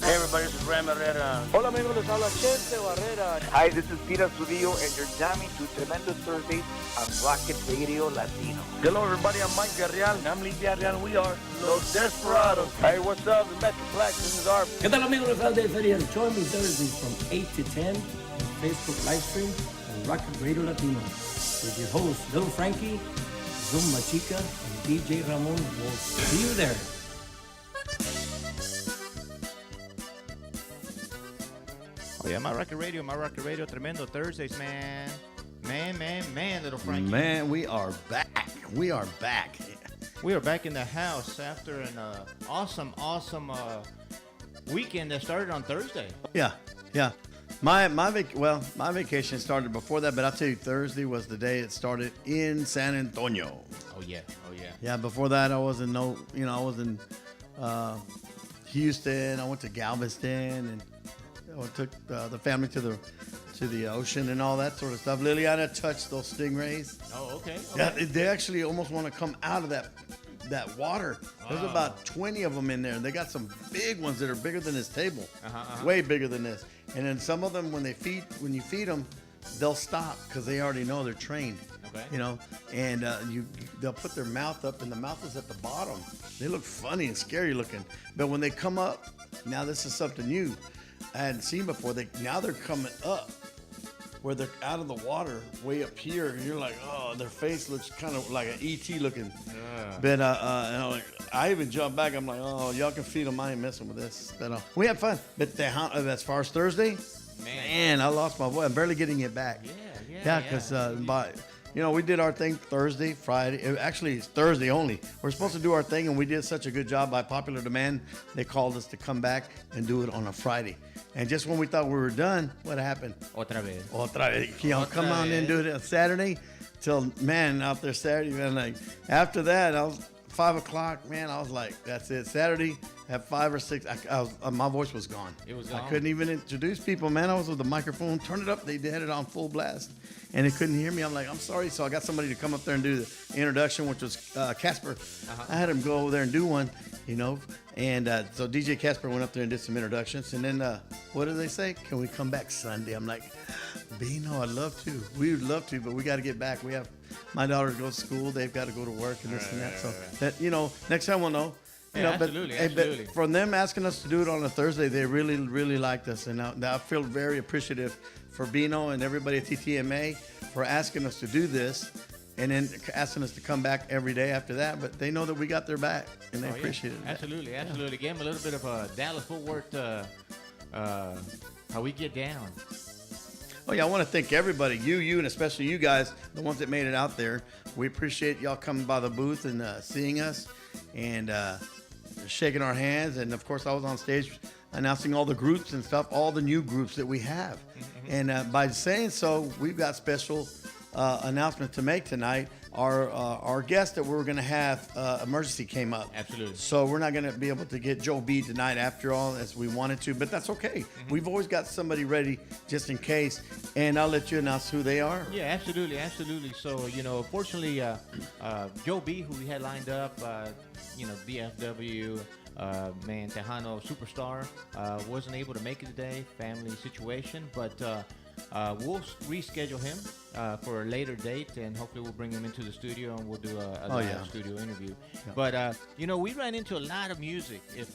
Hey everybody, this is Ram Herrera. Hola amigos, les habla Chente Barrera. Hi, this is Peter Sudillo, and you're jamming to Tremendous Thursdays on Rocket Radio Latino. Hello everybody, I'm Mike Garreal. I'm Lee Garreal. We are Los Desperados. Hey, what's up? The Metroplex. This is our... ¿Qué tal amigos? Les habla de Feria. Join me Thursdays from 8 to 10 on Facebook live stream on Rocket Radio Latino with your host, Little Frankie, Zumba Chica, and DJ Ramon. We'll see you there. Oh yeah, my Rocket Radio, Tremendo Thursdays, man. Man, Little Frankie. Man, we are back. We are back. We are back in the house after an awesome weekend that started on Thursday. Yeah. My vacation started before that, but I'll tell you, Thursday was the day it started in San Antonio. Oh yeah. Yeah, before that I was in Houston. I went to Galveston, and I took the family to the ocean and all that sort of stuff. Liliana touched those stingrays. Oh, okay. Yeah, they actually almost want to come out of that water. Wow. There's about 20 of them in there, and they got some big ones that are bigger than this table, way bigger than this. And then some of them, when you feed them, they'll stop because they already know they're trained. Okay. And they'll put their mouth up, and the mouth is at the bottom. They look funny and scary looking, but when they come up, now this is something new I hadn't seen before. Now they're coming up, where they're out of the water, way up here, and you're like, oh, their face looks kind of like an ET looking. Yeah. But I even jumped back. I'm like, oh, y'all can feed them. I ain't messing with this. But we had fun. But as far as Thursday, man, I lost my voice. I'm barely getting it back. Yeah, because we did our thing Thursday, Friday. Actually, it's Thursday only. We're supposed to do our thing, and we did such a good job by popular demand. They called us to come back and do it on a Friday. And just when we thought we were done, what happened? Otra vez. Come on in and do it on Saturday. Till, man, out there Saturday, man, like, after that, I was 5 o'clock, man, I was like, that's it. Saturday at 5 or 6, my voice was gone. It was gone. I couldn't even introduce people, man. I was with the microphone, turn it up. They had it on full blast, and they couldn't hear me. I'm like, I'm sorry. So I got somebody to come up there and do the introduction, which was Casper. I had him go over there and do one, and so DJ Casper went up there and did some introductions. And then what did they say? Can we come back Sunday? I'm like, Bino, I'd love to. We would love to, but we got to get back. We have my daughter goes to school. They've got to go to work and this and that. So that next time we'll know. Absolutely. But from them asking us to do it on a Thursday, they really, really liked us, and I feel very appreciative for Bino and everybody at TTMA for asking us to do this, and then asking us to come back every day after that. But they know that we got their back, and they appreciate it. Absolutely. Give them a little bit of Dallas-Fort Worth, how we get down. Oh, yeah, I want to thank everybody, you, and especially you guys, the ones that made it out there. We appreciate y'all coming by the booth and seeing us and shaking our hands. And, of course, I was on stage announcing all the groups and stuff, all the new groups that we have. Mm-hmm. And by saying so, we've got special announcement to make tonight. Our guest that we were going to have, emergency came up. Absolutely. So we're not going to be able to get Joe B tonight after all as we wanted to, but that's okay. Mm-hmm. We've always got somebody ready just in case, and I'll let you announce who they are. Yeah, absolutely. So, fortunately, Joe B, who we had lined up, BFW, Tejano superstar, wasn't able to make it today, family situation, but we'll reschedule him for a later date, and hopefully we'll bring him into the studio and we'll do a live studio interview. Yeah. But we ran into a lot of music. If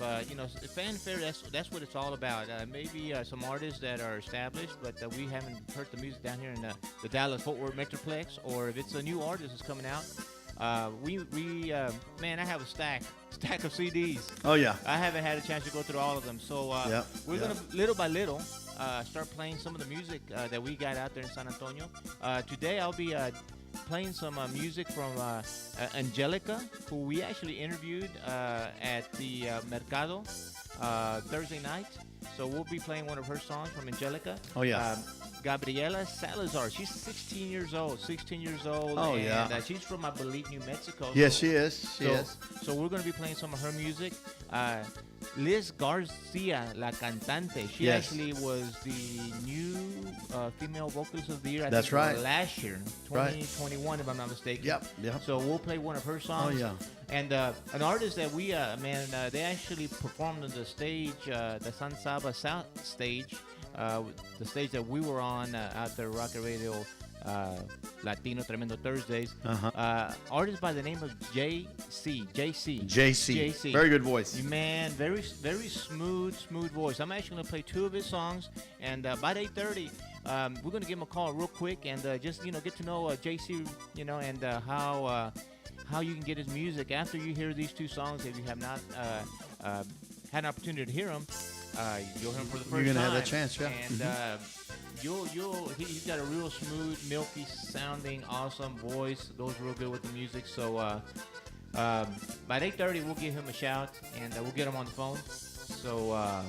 fanfare, that's what it's all about. Maybe some artists that are established, but we haven't heard the music down here in the Dallas-Fort Worth Metroplex, or if it's a new artist that's coming out. I have a stack of CDs. Oh yeah. I haven't had a chance to go through all of them, so we're gonna little by little start playing some of the music that we got out there in San Antonio. Today I'll be playing some music from Angelica, who we actually interviewed at the Mercado Thursday night. So we'll be playing one of her songs from Angelica. Oh yeah. Gabriela Salazar. She's 16 years old. 16 years old. Oh, and, yeah. She's from, I believe, New Mexico. Yes, so, she is. She is. So we're going to be playing some of her music. Liz Garcia, la cantante. She Yes. actually was the new female vocalist of the year. That's think, right. Last year, Right. 2021, if I'm not mistaken. Yep, yep. So we'll play one of her songs. Oh, yeah. And an artist that we, they actually performed on the stage, the San Saba South stage, the stage that we were on at the Rocket Radio Latino Tremendo Thursdays. Artist by the name of JC. Very good voice. Man, very smooth voice. I'm actually going to play two of his songs, and about 8:30, we're going to give him a call real quick and just get to know JC, and how you can get his music after you hear these two songs. If you have not had an opportunity to hear them, you'll hear them for the first time. You're gonna have that chance, yeah. And he's got a real smooth, milky sounding, awesome voice. Goes real good with the music. So by 8:30, we'll give him a shout and we'll get him on the phone. So a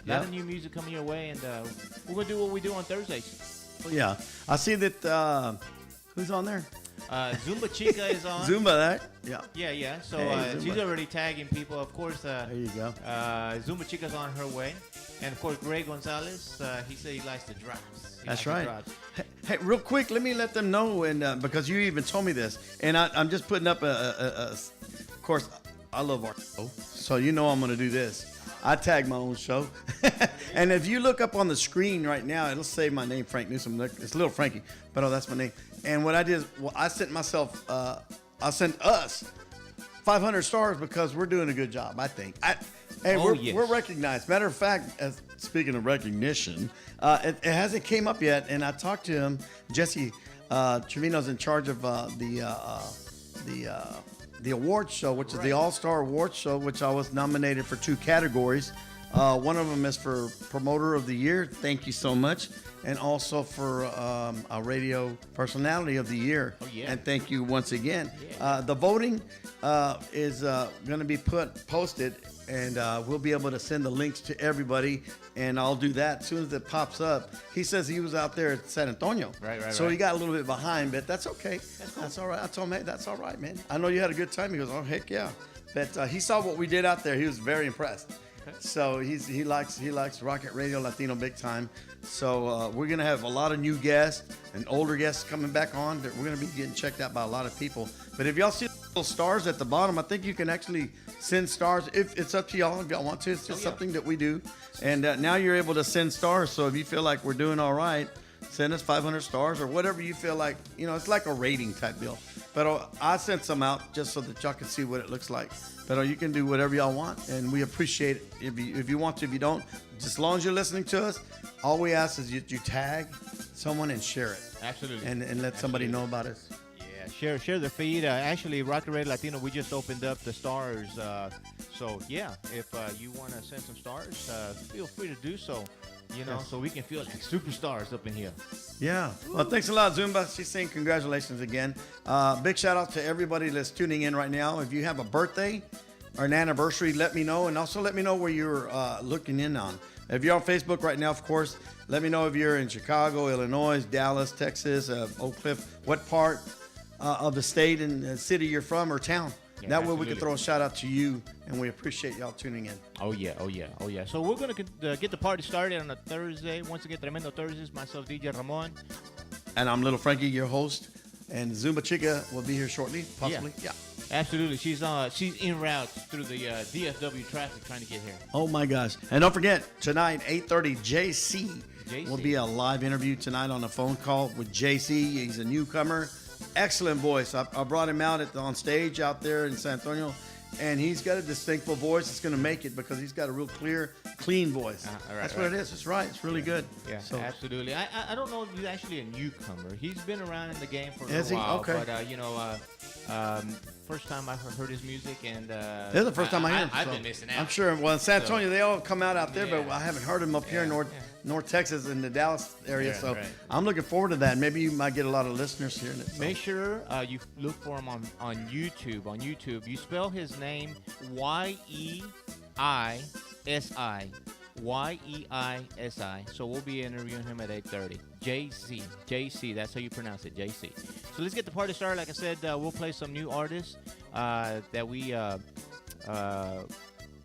lot of new music coming your way, and we're gonna do what we do on Thursdays. Yeah, I see that. Who's on there? Zumba Chica is on. Zumba, that? Yeah. Yeah. So Hey, she's Zumba. already tagging people. Of course, There you go. Zumba Chica's on her way. And, of course, Greg Gonzalez, he said he likes the drops. That's right. Hey, real quick, let me let them know, and because you even told me this, and I'm just putting up of course, I love art, so I'm going to do this. I tag my own show. And if you look up on the screen right now, it'll say my name, Frank Newsom. It's Little Frankie, but that's my name. And what I did is, I sent us 500 stars because we're doing a good job, I think. We're recognized. Matter of fact, speaking of recognition, it hasn't came up yet, and I talked to him. Jesse Trevino's in charge of the awards show, which is the All-Star Awards show, which I was nominated for 2 categories. One of them is for Promoter of the Year. Thank you so much. And also for a Radio Personality of the Year. Oh, yeah. And thank you once again. The voting is going to be posted, and we'll be able to send the links to everybody, and I'll do that as soon as it pops up. He says he was out there at San Antonio. Right. So he got a little bit behind, but that's okay. That's cool. That's all right. I told him, hey, that's all right, man. I know you had a good time. He goes, oh, heck yeah. But he saw what we did out there. He was very impressed. Okay. So he likes Rocket Radio Latino big time. So we're going to have a lot of new guests and older guests coming back on. We're going to be getting checked out by a lot of people. But if y'all see the little stars at the bottom, I think you can actually send stars. If it's up to y'all, if y'all want to. It's just something that we do. And now you're able to send stars. So if you feel like we're doing all right, send us 500 stars or whatever you feel like. It's like a rating type deal. But I sent some out just so that y'all can see what it looks like. But you can do whatever y'all want, and we appreciate it. If you want to, if you don't, just as long as you're listening to us, all we ask is you tag someone and share it. Absolutely. And let somebody know about us. Yeah, share the feed. Actually, Rocket Radio Latino, we just opened up the stars. So, if you want to send some stars, feel free to do so. So we can feel like superstars up in here. Yeah. Well, thanks a lot, Zumba. She's saying congratulations again. Big shout out to everybody that's tuning in right now. If you have a birthday or an anniversary, let me know. And also let me know where you're looking in on. If you're on Facebook right now, of course, let me know if you're in Chicago, Illinois, Dallas, Texas, Oak Cliff, what part of the state and city you're from or town. Yeah, that absolutely. way we can throw a shout out to you, and we appreciate y'all tuning in. Oh yeah. So we're going to get the party started on a Thursday. Once again, Tremendo Thursdays. Myself, DJ Ramon. And I'm Little Frankie, your host. And Zumba Chica will be here shortly, possibly. Yeah. Absolutely. She's en route through the DFW traffic trying to get here. Oh, my gosh. And don't forget, tonight, 8:30, JC will be a live interview tonight on a phone call with JC. He's a newcomer. Excellent voice. I brought him out on stage out there in San Antonio, and he's got a distinctive voice. It's going to make it because he's got a real clear, clean voice. That's what it is. It's right. It's really good. Yeah, so. Absolutely. I don't know if he's actually a newcomer. He's been around in the game for a is while. Okay. But, first time I heard his music, and this is the first time I heard him. I've been missing out. I'm sure. Well, in San Antonio, they all come out there, but I haven't heard him up here in North Texas in the Dallas area. I'm looking forward to that. Maybe you might get a lot of listeners hearing it. So. Make sure you look for him on YouTube. On YouTube, you spell his name Yeisi. Yeisi. So we'll be interviewing him at 8:30. JC. JC, that's how you pronounce it, JC. So let's get the party started. Like I said, we'll play some new artists that we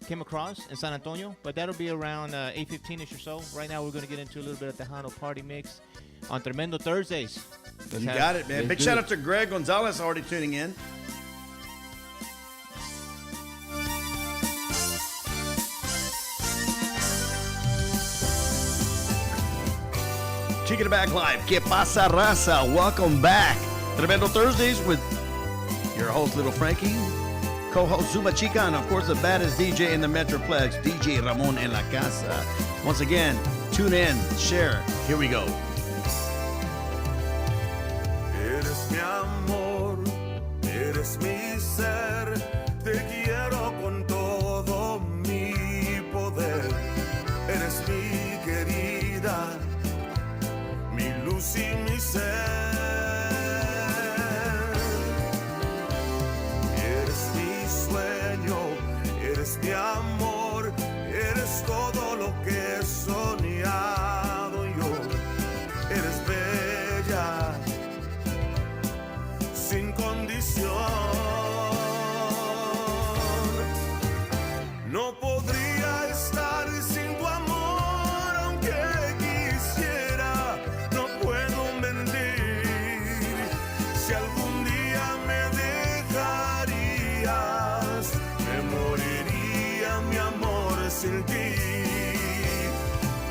came across in San Antonio, but that'll be around 8:15ish or so. Right now, we're going to get into a little bit of Tejano party mix on Tremendo Thursdays. You got it, man. Big shout out to Greg Gonzalez already tuning in. Chicken Back Live. Que pasa, raza? Welcome back. Tremendo Thursdays with your host, Little Frankie, co-host Zuma Chica, and of course the baddest DJ in the Metroplex, DJ Ramon en la casa. Once again, tune in, share. Here we go. Eres mi amor, eres mi ser, te quiero con todo mi poder. Eres mi querida, mi luz y mi ser. Eres mi sueño, eres mi amor, eres todo lo que he soñado yo. Eres bella, sin condición. No podría estar sin tu amor, aunque quisiera, no puedo mentir. Si algún día me dejarías, me moriría mi amor sin ti.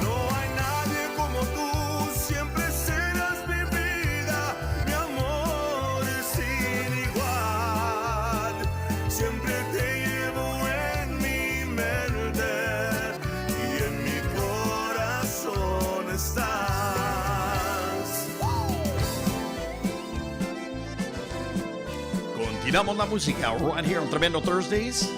No hay nadie como tú, siempre serás mi vida, mi amor sin igual. Siempre te llevo en mi mente y en mi corazón estás. Continuamos la música right here on Tremendo Thursdays.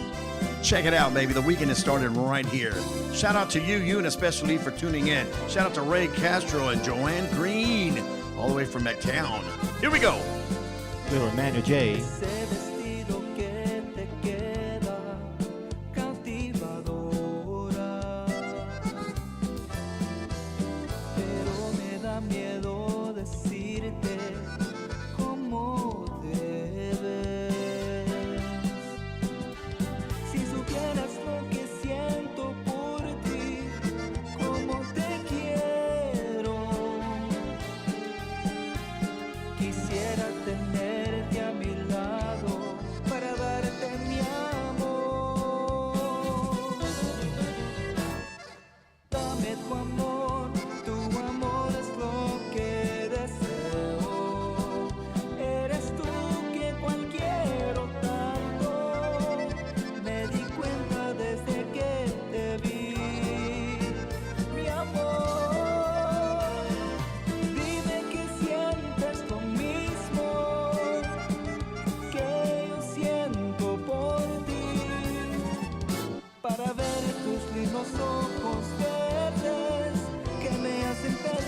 Check it out, baby. The weekend is starting right here. Shout out to you and especially for tuning in. Shout out to Ray Castro and Joanne Green, all the way from McTown. Here we go. Little Emmanuel J. Ese vestido que te queda cautivadora, pero me da miedo decirte cómo te ves. Si supieras lo que siento por ti, cómo te quiero, quisiera tenerte a mi lado para darte mi amor. Dame tu amor es lo que deseo. Eres tú que cual quiero tanto. Me di cuenta desde que te vi, mi amor. Dime que sientes lo mismo que yo siento por ti, para ver tus lindos ojos verdes que me hacen feliz.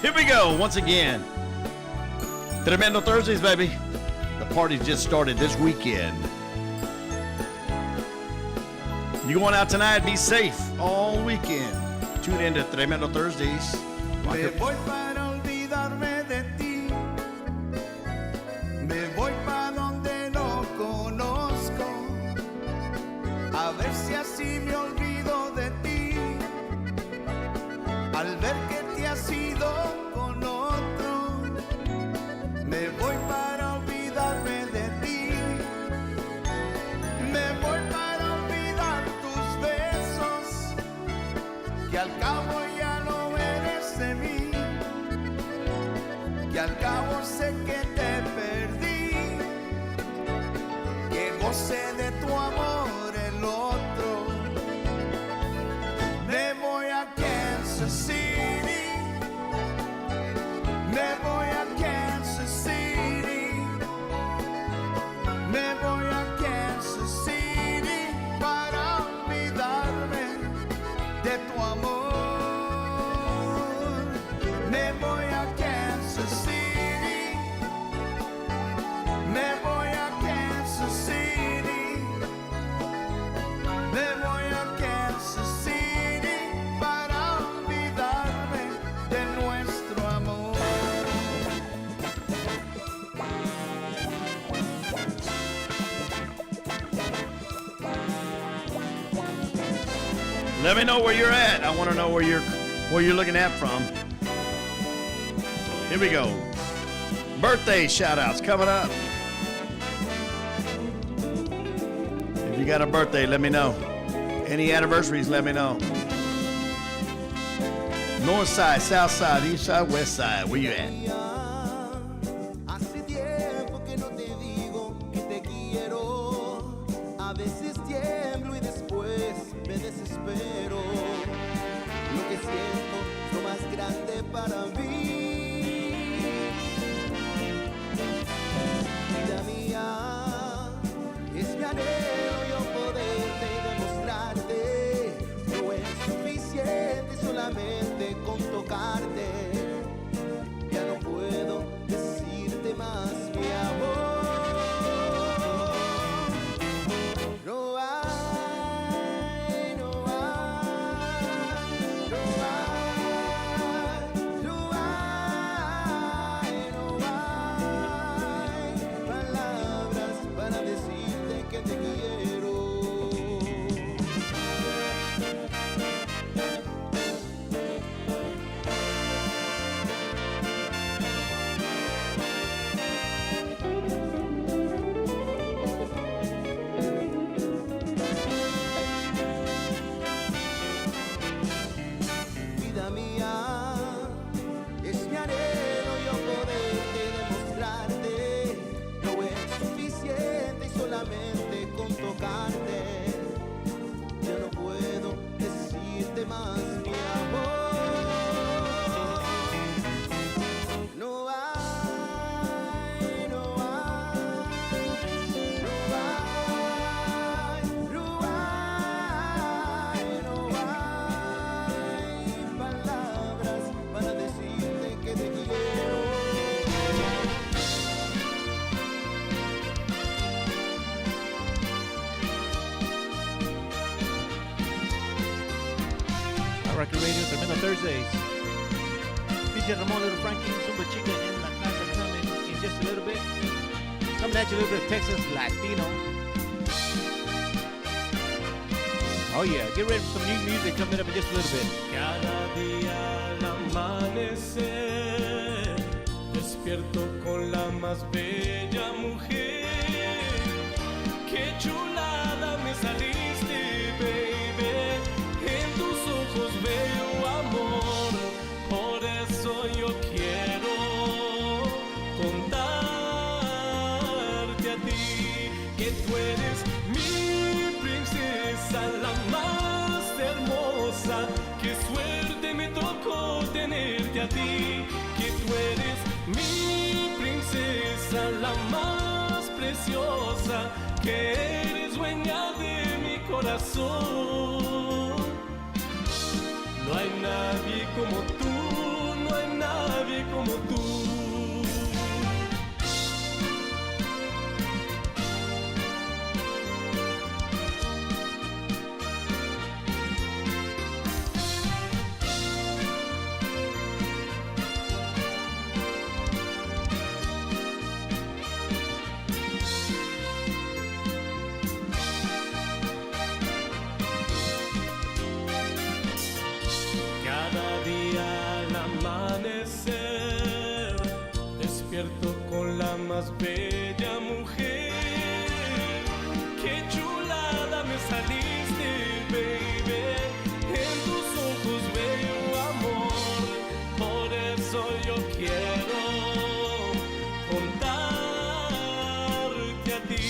Here we go once again. Tremendo Thursdays, baby. The party's just started this weekend. You going out tonight, be safe all weekend. Tune in to Tremendo Thursdays. Me voy para olvidarme de ti. Me voy para donde no conozco. A ver si así me olvido de ti. Al ver que te has ido con otro. Me voy para olvidarme de ti. Me voy para olvidar tus besos. Que al cabo ya no eres de mí. Que al cabo sé que te perdí. Que goce de tu amor el otro. Me voy a Kansas City. Me voy a Kansas City. Me voy a Kansas City para olvidarme de tu amor. Me voy a Kansas City. Me voy a Kansas City. Me voy a Kansas City para olvidarme de nuestro amor. Let me know where you're at. I want to know where you're looking at from. Here we go. Birthday shout outs coming up. If you got a birthday, let me know. Any anniversaries, let me know. North side, south side, east side, west side. Where you at? Hace tiempo que no te digo que te quiero. A veces tiemblo y después me desespero. Lo que siento es lo más grande para mí. Vida mía, es mi anhelo yo poderte demostrarte. No es suficiente solamente con tocarte. Ya no puedo decirte más mi amor. No hay, no hay, no hay, no hay, no hay palabras para decirte que te quiero. Vida mía, es mi anhelo yo poderte demostrarte. No es suficiente y solamente con tocarte. Ya no puedo decirte más mi amor. No hay, no hay, no hay, no hay, no hay palabras para decirte que te quiero. Rocket Radio, Tremendo Thursdays. DJ Ramon, Little Frankie, Zumba Chica in la casa coming in just a little bit. Coming at you a little bit of Texas Latino. Oh yeah, get ready for some new music coming up in just a little bit. Cada día al amanecer despierto con la más bella mujer. Qué chulada me saliste, baby. En tus ojos veo amor. Por eso yo quiero contarte a ti que tú eres mi princesa, la más hermosa. Qué suerte me tocó tenerte a ti, que tú eres mi princesa, la más preciosa, que eres dueña de mi corazón. No hay nadie como tú, no hay nadie más bella mujer. Qué chulada me saliste, baby. En tus ojos veo amor, por eso yo quiero contarte a ti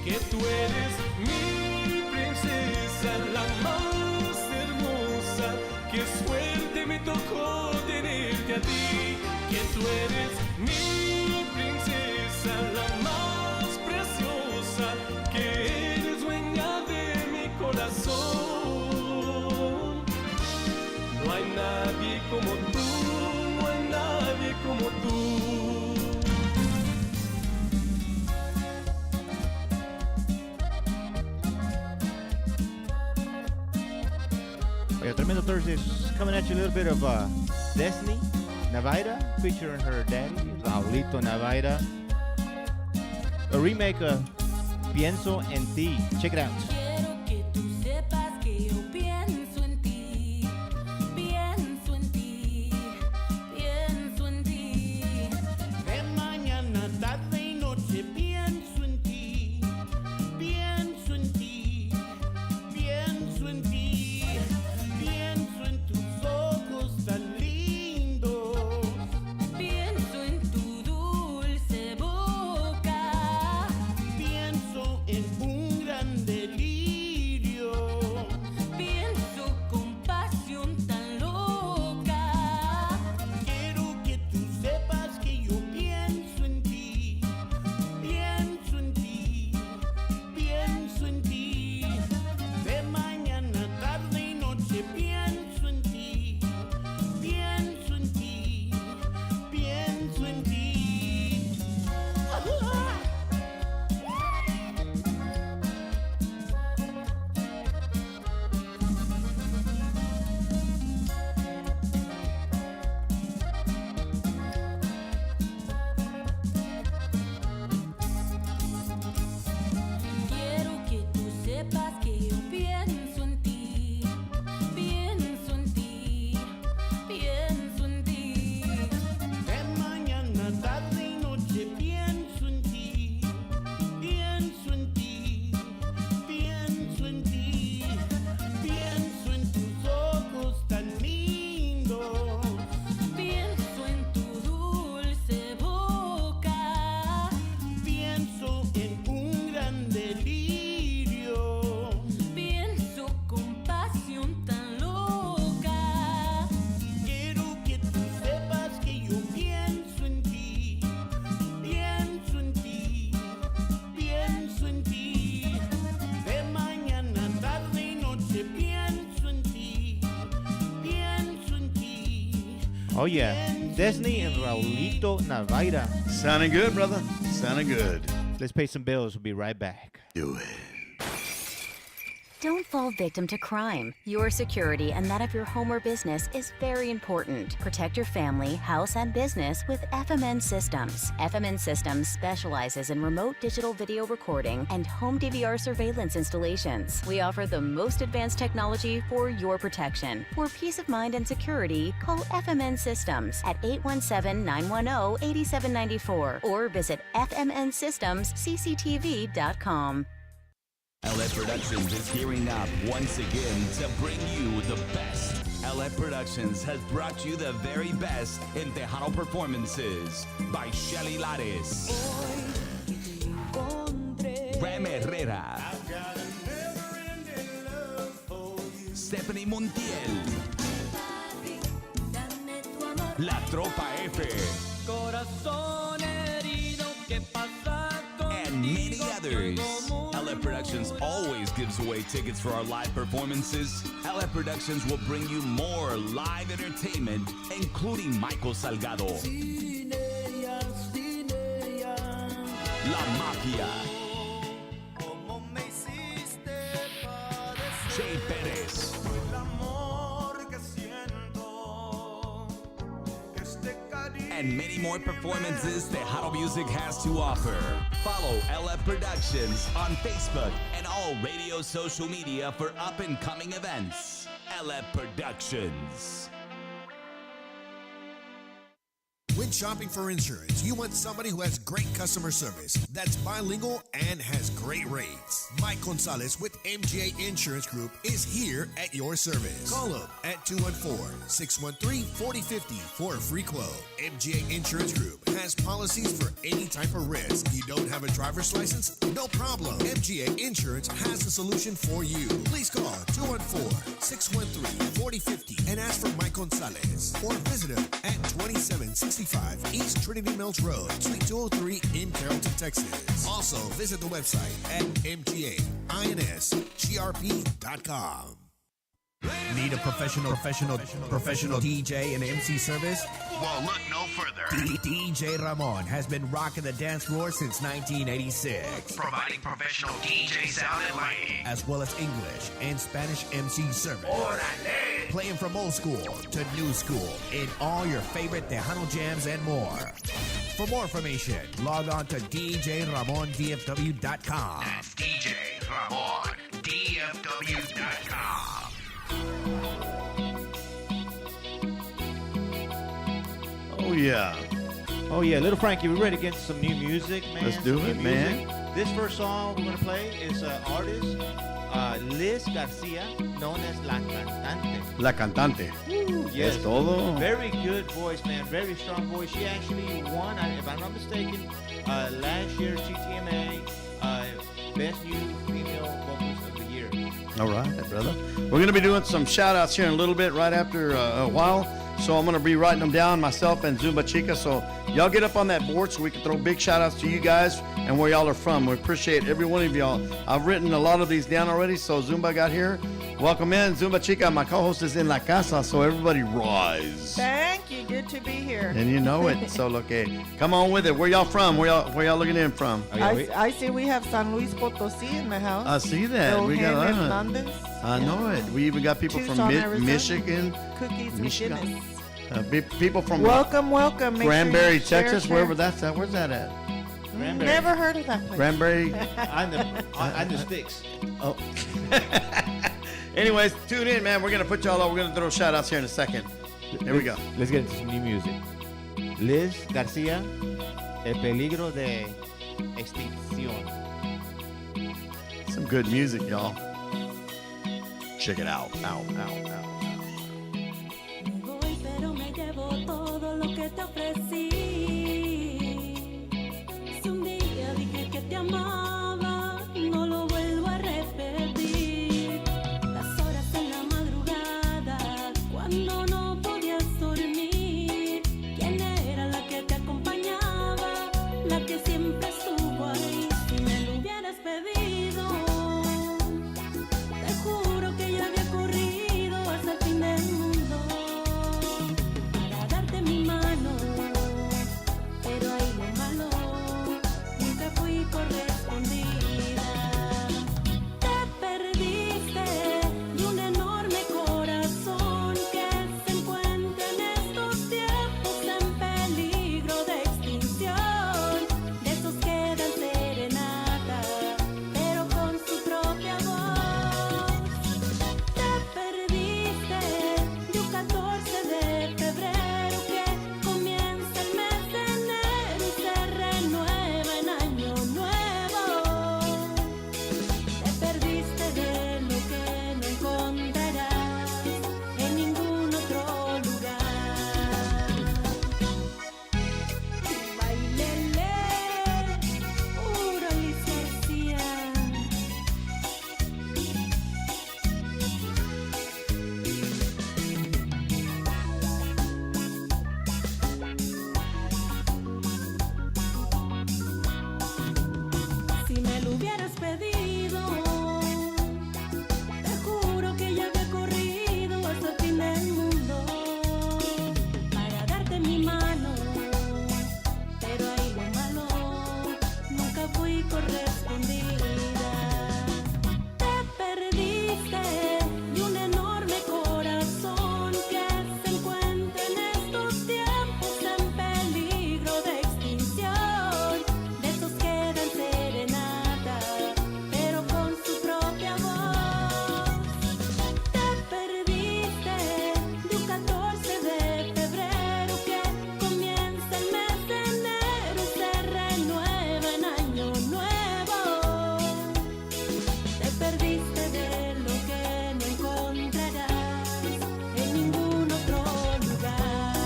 que tú eres mi princesa, la más hermosa. Qué suerte me tocó tenerte a ti, que tú eres mi princesa, la más preciosa, que eres dueña de mi corazón. No hay nadie como tú, no hay nadie como tú. Yeah, Tremendo Thursdays coming at you a little bit of Destiny Navaira featuring her daddy, Raulito Navaira. A remake of Pienso en Ti. Check it out. Quiero que tú sepas que yo pienso en ti, pienso en ti, pienso en ti. De mañana, tarde y noche pienso en ti, pienso en ti, pienso en ti, pienso en tus ojos tan lindos, Pienso en tu dulce boca, pienso en un gran delirio, pienso con pasión tan loca. quiero que tú sepas que yo pienso en ti, pienso en ti, pienso en ti. De mañana, tarde y noche pienso en ti, pienso en ti, pienso en ti. Quiero que tú sepas que yo pienso en ti, pienso en ti, pienso en ti. De mañana, tarde y noche pienso en ti, pienso en ti, pienso en ti, pienso en tus ojos tan lindos, Pienso en tu dulce boca, pienso en un gran delirio, pienso con pasión tan loca. quiero que tú sepas que yo pienso en ti, pienso en ti, pienso en ti. De mañana, tarde y noche pienso en ti, pienso en ti. Oh yeah, Destiny and Raulito Navaira. Sounding good, brother. Sounding good. Let's pay some bills. We'll be right back. Do it. Don't fall victim to crime. Your security and that of your home or business is very important. Protect your family, house, and business with FMN Systems. FMN Systems specializes in remote digital video recording and home DVR surveillance installations. We offer the most advanced technology for your protection. For peace of mind and security, call FMN Systems at 817-910-8794 or visit fmnsystemscctv.com. LF Productions is gearing up once again to bring you the best. LF Productions has brought you the very best in Tejano performances by Shelly Lares, Ram Herrera, Stephanie Montiel, La Tropa F, Corazón herido, ¿qué pasa and many others. LF Productions always gives away tickets for our live performances. LF Productions will bring you more live entertainment, including Michael Salgado, La Mafia, Jay Perez, and many more performances Tejano Music has to offer. Follow LF Productions on Facebook and all radio social media for up-and-coming events. LF Productions. When shopping for insurance, you want somebody who has great customer service, that's bilingual, and has great rates. Mike Gonzalez with MGA Insurance Group is here at your service. Call him at 214-613-4050 for a free quote. MGA Insurance Group has policies for any type of risk. You don't have a driver's license? No problem. MGA Insurance has a solution for you. Please call 214-613-4050 and ask for Mike Gonzalez, or visit him at 2765 East Trinity Mills Road, Suite 203 in Carrollton, Texas. Also, visit the website at mgainsgrp.com. Need a professional DJ and MC service? Well, look no further. DJ Ramon has been rocking the dance floor since 1986. Providing professional DJ sound and lighting, as well as English and Spanish MC service. Orale. Playing from old school to new school in all your favorite Tejano jams and more. For more information, log on to DJRamonDFW.com. That's DJRamonDFW.com. Oh, yeah. Oh, yeah. Little Frankie, we ready to get some new music, man? Let's do Some it, new man. music. This first song we're going to play is artist Liz Garcia, known as La Cantante. La Cantante. Woo, yes. Es todo. Very good voice, man. Very strong voice. She actually won, if I'm not mistaken, last year's TTMA Best New Female Vocalist of the Year. All right, brother. We're going to be doing some shout-outs here in a little bit, right after a while. So I'm going to be writing them down, myself and Zumba Chica. So y'all get up on that board so we can throw big shout-outs to you guys and where y'all are from. We appreciate every one of y'all. I've written a lot of these down already, so Zumba got here. Welcome in, Zumba Chica. My co-host is in La Casa, so everybody rise. Thank you. Good to be here. And you know it. So, look, hey, come on with it. Where y'all from? Where y'all looking in from? I see we have San Luis Potosí in the house. I see that. We got Hernandez. I know it. We even got people Tucson, from Arizona. Michigan. Cookies Michigan. McGinnis. People from Welcome. Make Granbury, sure you Texas, share. wherever that's at. Where's that at? Granbury. Never heard of that place. Granbury. On the sticks. Oh. Anyways, tune in, man. We're going to put y'all on. We're going to throw shout-outs here in a second. Here we go. Let's get into some new music. Liz Garcia, El Peligro de Extinción. Some good music, y'all. Check it out. Ow. Me voy, pero me llevo todo lo que te ofrecí. Si un día dije que te amaba, no lo vuelvo a repetir. Las horas en la madrugada, cuando no podías dormir. ¿Quién era la que te acompañaba? La que siempre estuvo ahí. Si me lo hubieras pedido, te juro que ya había corrido.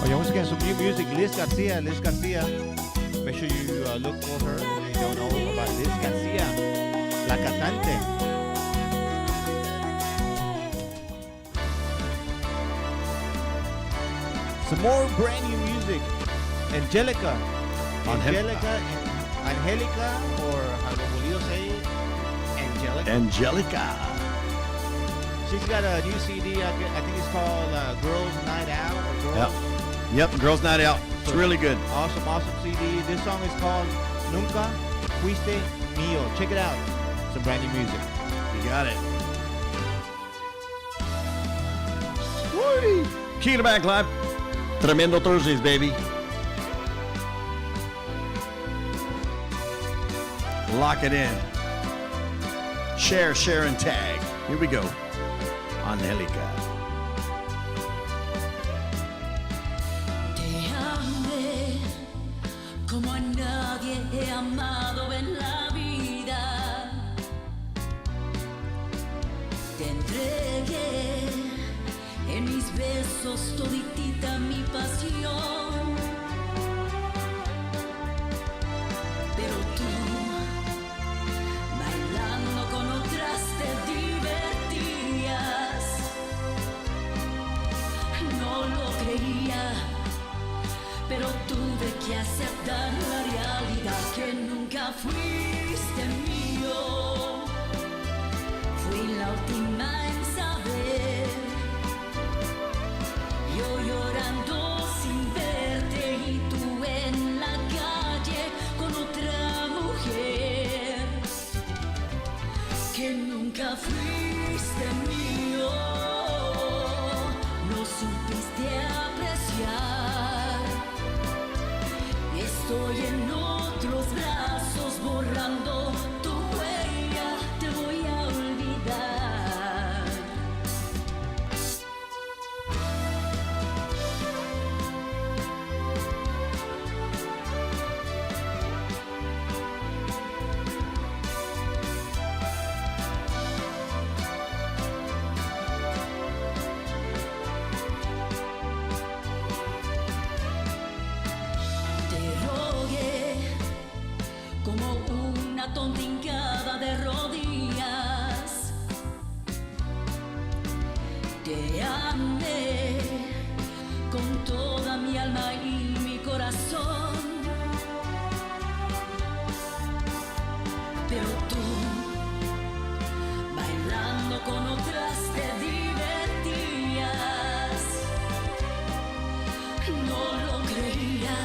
Oh, yeah, once again, some new music. Liz Garcia. Make sure you look for her if you don't know about Liz Garcia, la cantante. Some more brand new music. Angelica, or how will you say it? Angelica. She's got a new CD. I think it's called Girls Night Out. Or Girls. Yep, Girls Night Out. It's really good. Awesome CD. This song is called Nunca Fuiste Mío. Check it out. Some brand new music. You got it. Woo! Key in the back live. Tremendo Thursdays, baby. Lock it in. Share, and tag. Here we go. Angelica. Te amé como a nadie he amado en la vida. Te entregué en mis besos toditita mi pasión. Pero tú, bailando con otras te divertías. No lo creía, pero tuve que aceptar la realidad que nunca fuiste mío. Fui la última en saber. Yo llorando sin verte y tú en la calle con otra mujer. Que nunca fuiste mío. No supiste apreciar. Estoy en otros brazos borrando tu huella. Te voy a olvidar. Como una tonta hincada de rodillas. Te amé con toda mi alma y mi corazón. Pero tú, bailando con otras te divertías. No lo creía,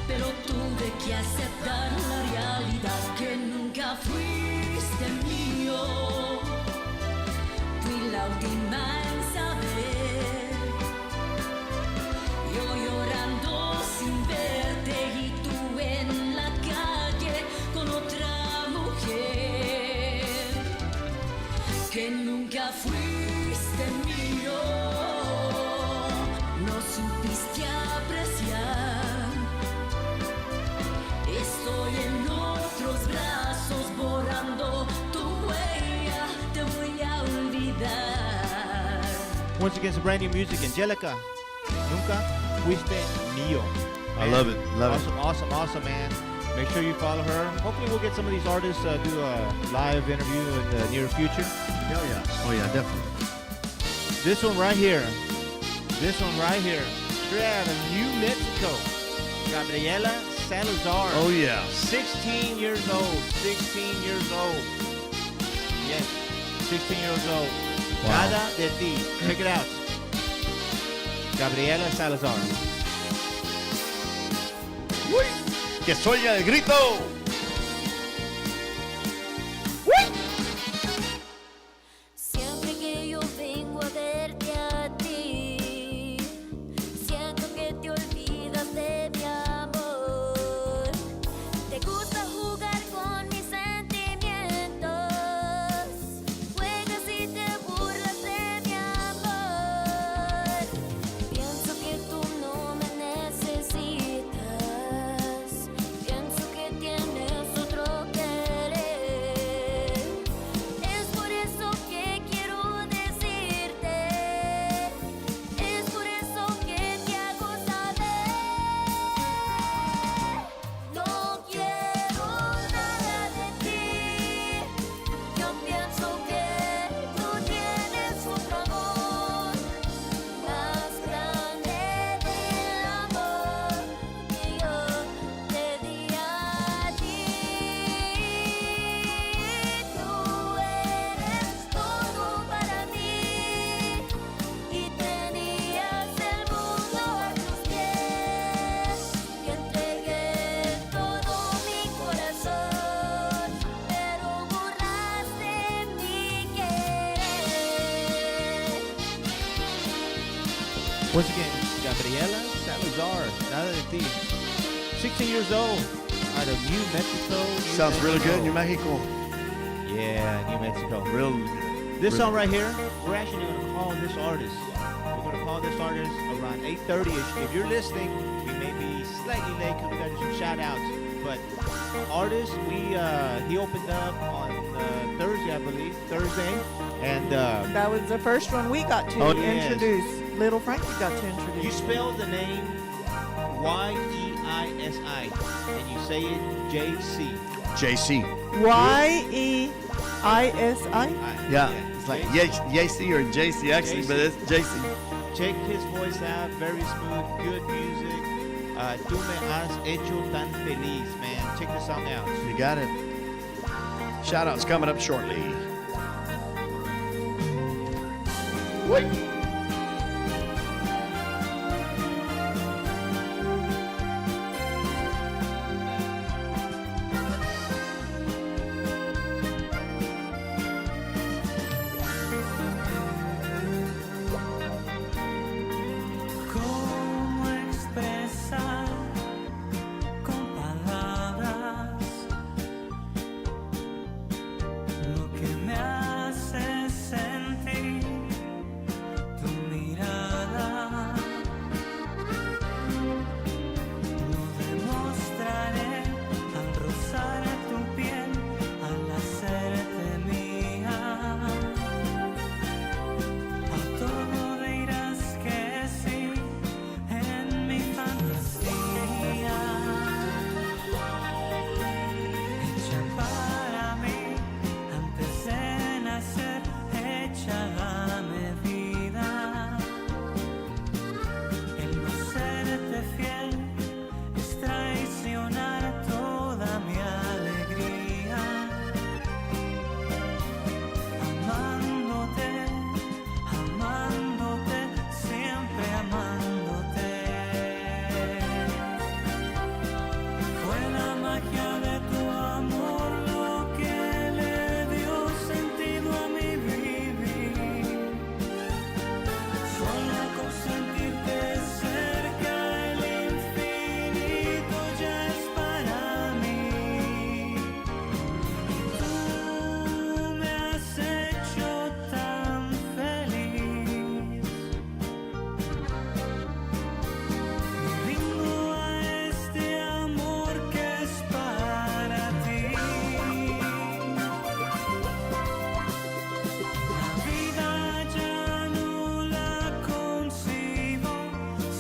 pero tuve que aceptar la realidad que nunca fuiste mío. Fui la última en saber. Yo llorando sin verte y tú en la calle con otra mujer. Que nunca fuiste mío. No supiste apreciar. Estoy en otros brazos borrando tu huella. Te voy a olvidar. Once again, some brand new music. Angelica, Nunca Fuiste Mío. I love it. Awesome, man. Make sure you follow her. Hopefully, we'll get some of these artists do a live interview in the near future. Oh yeah, definitely. This one right here. Straight out of New Mexico. Gabriela Salazar. Oh yeah. 16 years old. Yes, 16 years old. Wow. Nada de ti. Check it out. Gabriela Salazar. Uy, que sueña el grito. Siempre que yo vengo a verte a ti, siento que te olvidas de mi amor. Te gusta jugar con mis sentimientos, juegas y te burlas de mi amor. Pienso que tú no me necesitas, pienso que tienes Once again, Gabriela Salazar, nada de ti. 16 years old, out of New Mexico. Sounds really good, New Mexico. Yeah, New Mexico. Real. This song right here, we're actually going to call this artist. We're going to call this artist around 8:30ish. If you're listening, we may be slightly late because we got some shout-outs. But artist, he opened up on Thursday, I believe, and that was the first one we got to introduce. Little Frankie got to introduce. You spell the name Yeisi, and you say it JC. JC. Yeisi. Yeah, it's like Yeisi or JC actually, but it's JC. Check his voice out, very smooth, good music. Tú me has hecho tan feliz, man. Check this song out. You got it. Shout outs coming up shortly. Wait. ¿Cómo expresar con palabras lo que me hace sentir tu mirada? Lo demostraré al rozar tu piel, al hacerte mía. A todo dirás que sí en mi fantasía. Hecha para mí antes de nacer, hecha a medida. El no serte fiel es traicionar toda mi alegría. Amándote, amándote, siempre amándote. Fue la magia de tu amor lo que le dio sentido a mi vivir. Solo con sentirte cerca el infinito ya es para mí. Tú me has hecho tan feliz. Me rindo a este amor que es para ti. La vida ya no la concibo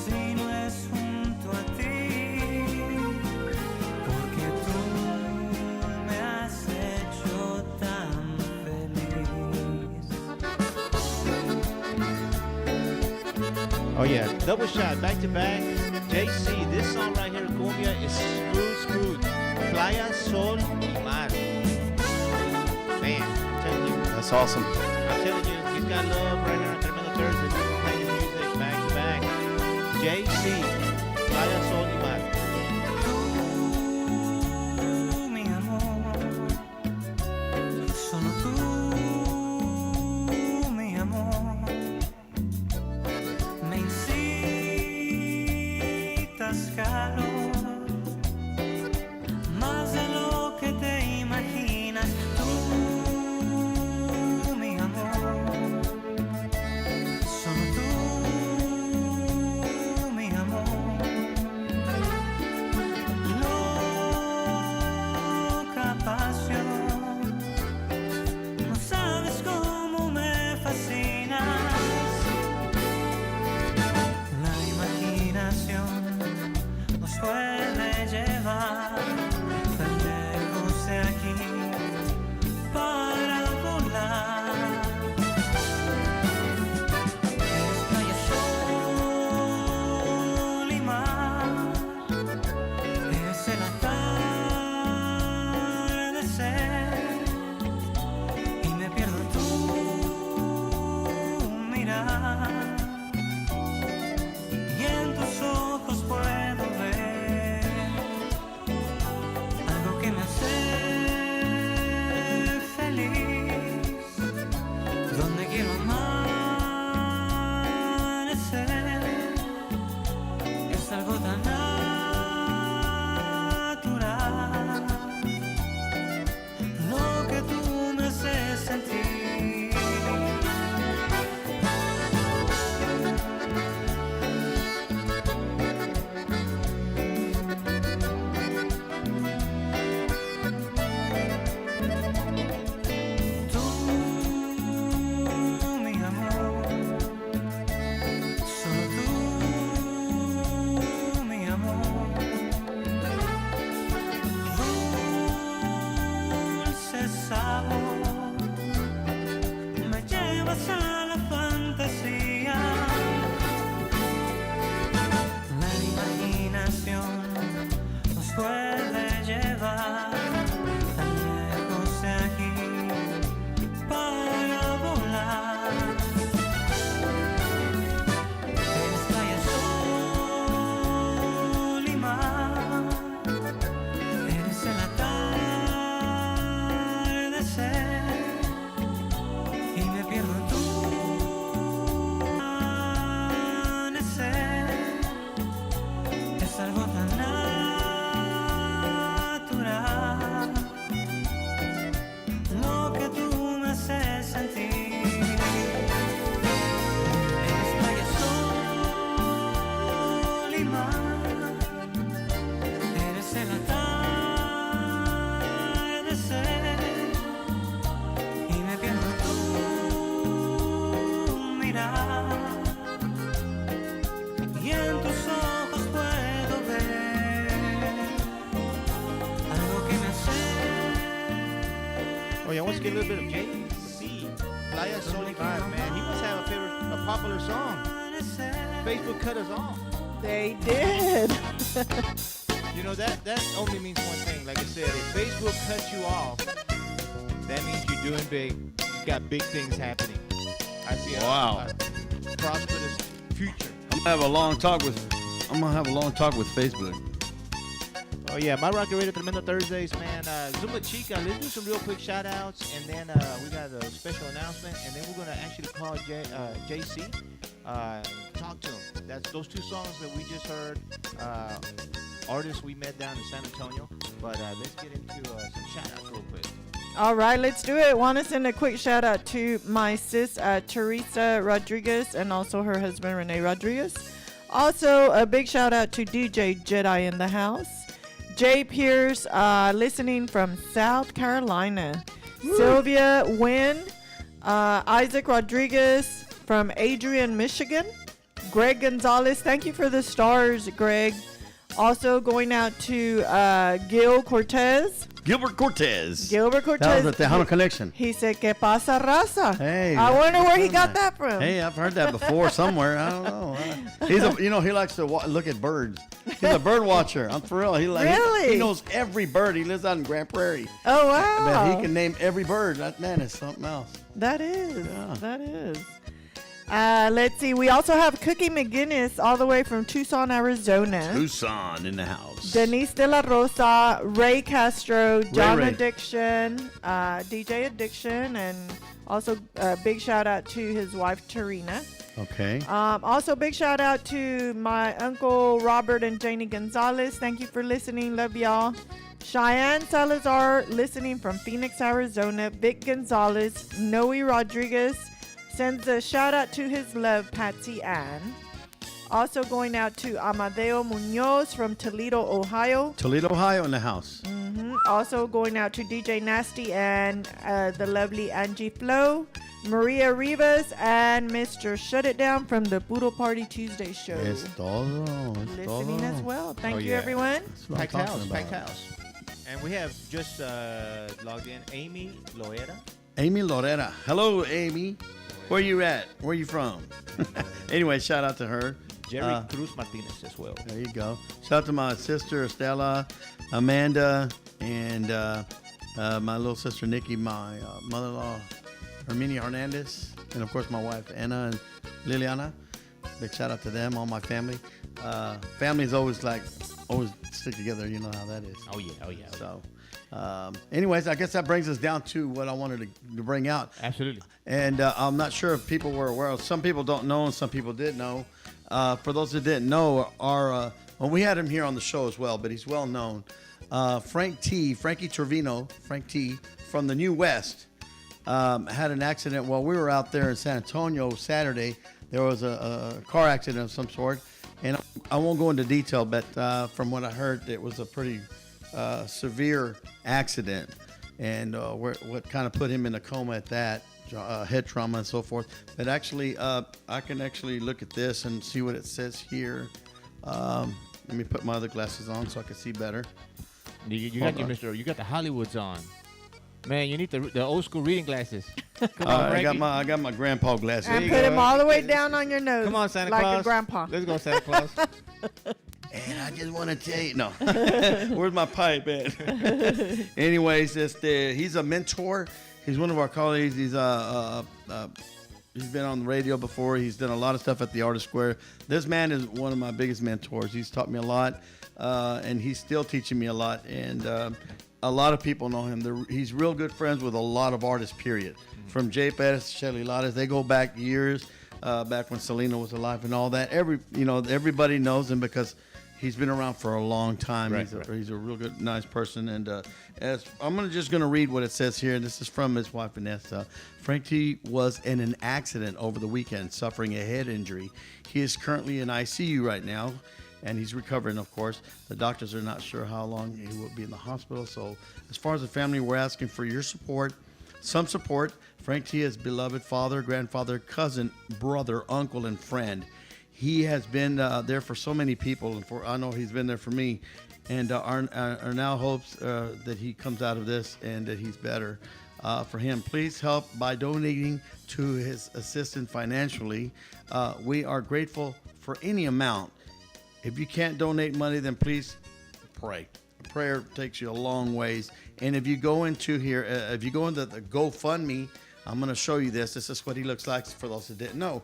si no es junto a ti, porque tú me has hecho tan feliz. Oh yeah, double shot, back to back. JC, this song right here, Cumbia, is smooth. Playa, Sol, y Mar. Man, I'm telling you. That's awesome. I'm telling you, he's got love right here on Tremendo Thursday. Playing his music back to back. JC, Playa, Sol, y Mar. Tú, mi amor, solo tú, mi amor, me incitas calor, más de lo que te imaginas. Tú, mi amor, solo tú, mi amor. a little bit of JC. Playa Sol y Mar, man. He must have a popular song. Facebook cut us off. They did. You know, that only means one thing. Like I said, if Facebook cuts you off, that means you're doing big. You got big things happening. I see a prosperous future. I'm gonna have a long talk with Facebook. Oh yeah, my Rocket Radio Tremendo Thursdays, man. Zumba Chica, let's do some real quick shout outs, and then we got a special announcement, and then we're gonna actually call JC, talk to him. That's those two songs that we just heard. Artists we met down in San Antonio, but let's get into some shout outs real quick. All right, let's do it. Want to send a quick shout out to my sis, Teresa Rodriguez, and also her husband, Renee Rodriguez. Also, a big shout out to DJ Jedi in the house. Jay Pierce, listening from South Carolina. Woo. Sylvia Wynn, Isaac Rodriguez from Adrian, Michigan. Greg Gonzalez, thank you for the stars, Greg. Also going out to Gil Cortez. Gilbert Cortez. Gilbert Cortez. That was the Tejano Connection. He said, "Que pasa, raza?" Hey, I wonder where he got that from. Hey, I've heard that before somewhere. I don't know. He likes to look at birds. He's a bird watcher. I'm for real. Really? He knows every bird. He lives out in Grand Prairie. Oh wow! But he can name every bird. That man is something else. That is. Yeah. That is. Let's see. We also have Cookie McGinnis all the way from Tucson, Arizona. Tucson in the house. Denise De La Rosa, Ray Castro, John Ray. Addiction, DJ Addiction, and also a big shout out to his wife, Tarina. Okay. Also, big shout out to my uncle Robert and Janie Gonzalez. Thank you for listening. Love y'all. Cheyenne Salazar, listening from Phoenix, Arizona. Vic Gonzalez, Noe Rodriguez. Sends a shout out to his love, Patsy Ann. Also going out to Amadeo Munoz from Toledo, Ohio. Toledo, Ohio in the house. Mm-hmm. Also going out to DJ Nasty and the lovely Angie Flo. Maria Rivas and Mr. Shut It Down from the Poodle Party Tuesday show. Es todo. Listening as well. Thank you, everyone. Packed house. And we have just logged in Amy Loera. Amy Loretta. Hello, Amy. Where you at? Where you from? Anyway, shout out to her. Jerry Cruz Martinez as well. There you go. Shout out to my sister, Estella, Amanda, and my little sister, Nikki, my mother-in-law, Herminia Hernandez, and, of course, my wife, Anna and Liliana. Big shout out to them, all my family. Families always stick together. You know how that is. Oh, yeah. So, anyways, I guess that brings us down to what I wanted to bring out. Absolutely. And I'm not sure if people were aware of. Some people don't know, and some people did know. For those that didn't know, we had him here on the show as well, but he's well known. Frankie Trevino, Frank T, from the New West, had an accident while we were out there in San Antonio Saturday. There was a car accident of some sort, and I won't go into detail, but from what I heard, it was a pretty severe accident, and what kind of put him in a coma at that, head trauma and so forth. But actually, I can actually look at this and see what it says here. Let me put my other glasses on so I can see better. You got the Hollywoods on. Man, you need the old school reading glasses. Come on, I got my grandpa glasses. And put them all the way down on your nose. Come on, Santa like Claus. Like a grandpa. Let's go, Santa Claus. And I just want to tell you, no. Where's my pipe at? Anyways, he's a mentor. He's one of our colleagues. He's been on the radio before. He's done a lot of stuff at the Artist Square. This man is one of my biggest mentors. He's taught me a lot, and he's still teaching me a lot. And a lot of people know him. He's real good friends with a lot of artists, period. From Jay Pettis to Shelly Lattes. They go back years, back when Selena was alive and all that. Everybody knows him because he's been around for a long time. He's a real good, nice person. And I'm just going to read what it says here. And this is from his wife, Vanessa. Frank T was in an accident over the weekend, suffering a head injury. He is currently in ICU right now, and he's recovering, of course. The doctors are not sure how long he will be in the hospital. So as far as the family, we're asking for your support, some support. Frank T is beloved father, grandfather, cousin, brother, uncle, and friend. He has been there for so many people, and I know he's been there for me. And our now hopes that he comes out of this and that he's better. for him. Please help by donating to his assistant financially. We are grateful for any amount. If you can't donate money, then please pray. Prayer takes you a long ways. And if you go into here, if you go into the GoFundMe, I'm going to show you this. This is what he looks like for those that didn't know.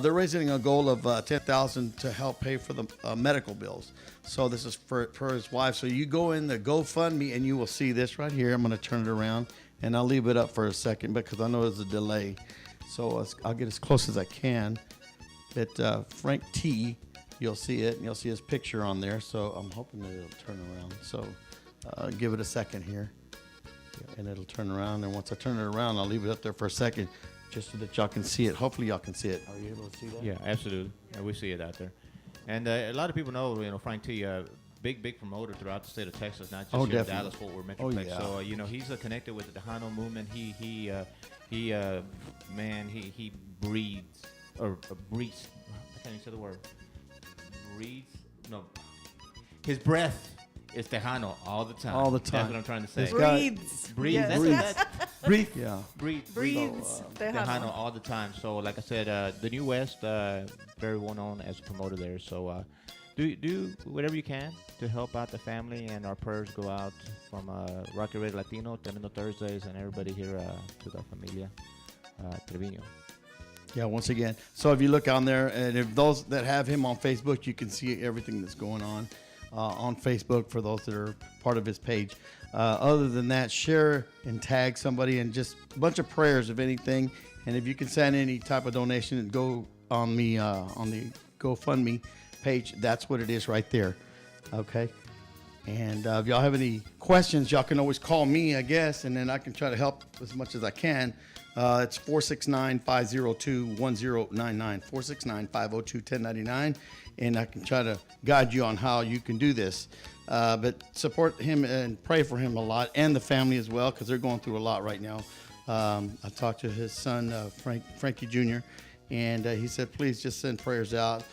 They're raising a goal of $10,000 to help pay for the medical bills. So this is for his wife. So you go in the GoFundMe and you will see this right here. I'm going to turn it around and I'll leave it up for a second because I know there's a delay. So I'll get as close as I can. But Frank T, you'll see it and you'll see his picture on there. So I'm hoping that it'll turn around. So give it a second here. And it'll turn around, and once I turn it around, I'll leave it up there for a second just so that y'all can see it. Hopefully y'all can see it. Are you able to see that? Yeah, absolutely. Yeah, we see it out there. And a lot of people know, Frank T, big promoter throughout the state of Texas, not just here in Dallas, Fort Worth Metroplex. Yeah. So, he's connected with the Tejano movement. He breeds, or breathes, I can't even say the word. Breathes? No. His breath is Tejano all the time. All the time. That's what I'm trying to say. Breathes. Yes. Breathe. Yeah. Breathes Tejano. Tejano all the time. So, like I said, the New West, very well known as a promoter there. So, do whatever you can to help out the family, and our prayers go out from Rocket Radio Latino, Tremendo Thursdays, and everybody here to the familia Trevino. Yeah, once again. So if you look on there, and if those that have him on Facebook, you can see everything that's going on Facebook for those that are part of his page. Other than that, share and tag somebody, and just a bunch of prayers of anything. And if you can send any type of donation, go on the GoFundMe page. That's what it is right there. Okay. And if y'all have any questions, y'all can always call me, I guess, and then I can try to help as much as I can. It's 469-502-1099, 469-502-1099, and I can try to guide you on how you can do this. But support him and pray for him a lot, and the family as well, because they're going through a lot right now. I talked to his son, Frankie Jr., and he said, please just send prayers out,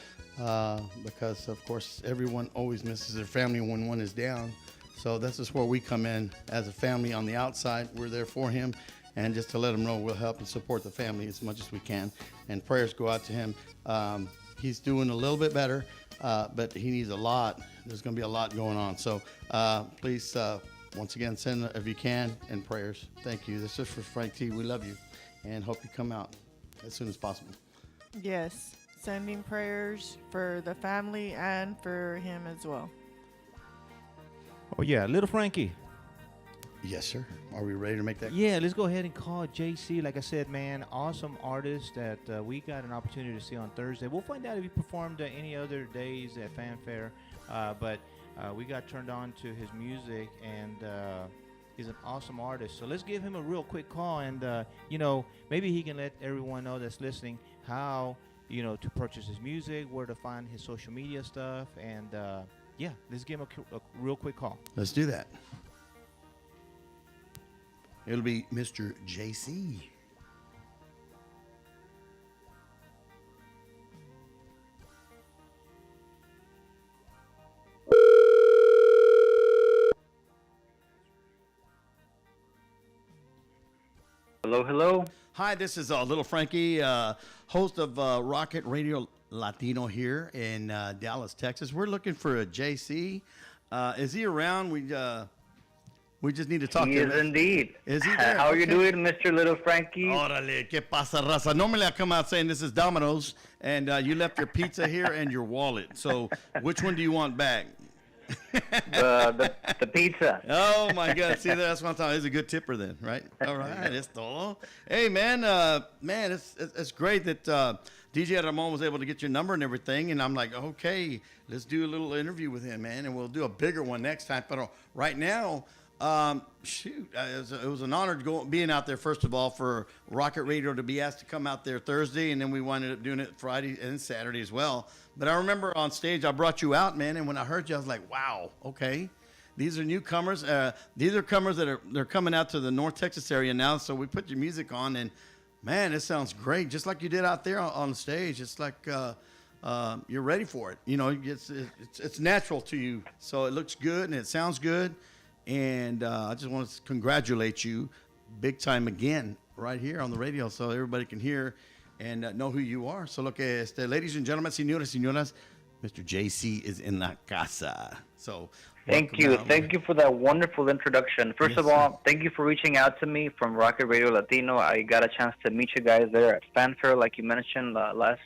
because, of course, everyone always misses their family when one is down. So this is where we come in as a family on the outside. We're there for him. And just to let him know, we'll help and support the family as much as we can. And prayers go out to him. He's doing a little bit better, but he needs a lot. There's going to be a lot going on. So please, once again, send if you can, and prayers. Thank you. This is for Frank T. We love you and hope you come out as soon as possible. Yes. Sending prayers for the family and for him as well. Oh, yeah. Little Frankie. Yes, sir. Are we ready to make that? Yeah, let's go ahead and call JC. Like I said, man, awesome artist that we got an opportunity to see on Thursday. We'll find out if he performed any other days at Fanfare, but we got turned on to his music, and he's an awesome artist. So let's give him a real quick call, and, maybe he can let everyone know that's listening how, to purchase his music, where to find his social media stuff, and, let's give him a real quick call. Let's do that. It'll be Mr. JC. Hello, hello. Hi, this is Little Frankie, host of Rocket Radio Latino here in Dallas, Texas. We're looking for a JC. Is he around? We just need to talk He to him. is indeed. Is he there? How are you Okay. doing, Mr. Little Frankie? Órale, ¿qué pasa, raza? Normally I come out saying this is Domino's, and you left your pizza here and your wallet. So which one do you want back? The pizza. Oh, my God. See, that's what I'm talking about. He's a good tipper then, right? All right. It's todo. Hey, man, it's great that DJ Ramon was able to get your number and everything. And I'm like, okay, let's do a little interview with him, man, and we'll do a bigger one next time. But right now, it was an honor being out there, first of all, for Rocket Radio to be asked to come out there Thursday, and then we wound up doing it Friday and Saturday as well. But I remember on stage, I brought you out, man, and when I heard you, I was like, wow, okay. These are newcomers. These are comers they're coming out to the North Texas area now, so we put your music on, and, man, it sounds great, just like you did out there on stage. It's like you're ready for it. It's natural to you, so it looks good, and it sounds good. And I just want to congratulate you big time again right here on the radio, so everybody can hear and know who you are. So, ladies and gentlemen, señoras, Mr. JC is in la casa. So, thank you for that wonderful introduction. First of all, thank you for reaching out to me from Rocket Radio Latino. I got a chance to meet you guys there at Fanfare, like you mentioned last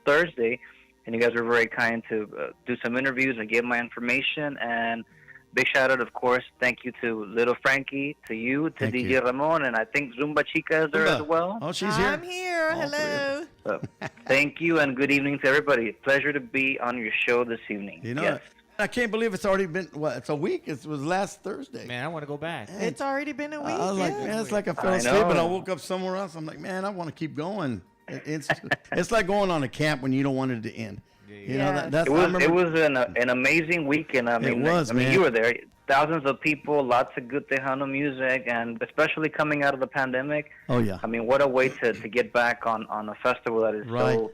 Thursday, and you guys were very kind to do some interviews and give my information. And big shout out, of course. Thank you to Little Frankie, to you, to DJ Ramon, and I think Zumba Chica is there as well. Oh, she's here. I'm here. Hello. Thank you, and good evening to everybody. Pleasure to be on your show this evening. Yes. I can't believe it's already been, it's a week. It was last Thursday. Man, I want to go back. It's already been a week. I was like, man, it's like I fell asleep, but I woke up somewhere else. I'm like, man, I want to keep going. It's like going on a camp when you don't want it to end. You know, it was an amazing weekend. I mean, you were there. Thousands of people, lots of good Tejano music, and especially coming out of the pandemic. Oh, yeah. I mean, what a way to get back on a festival that is so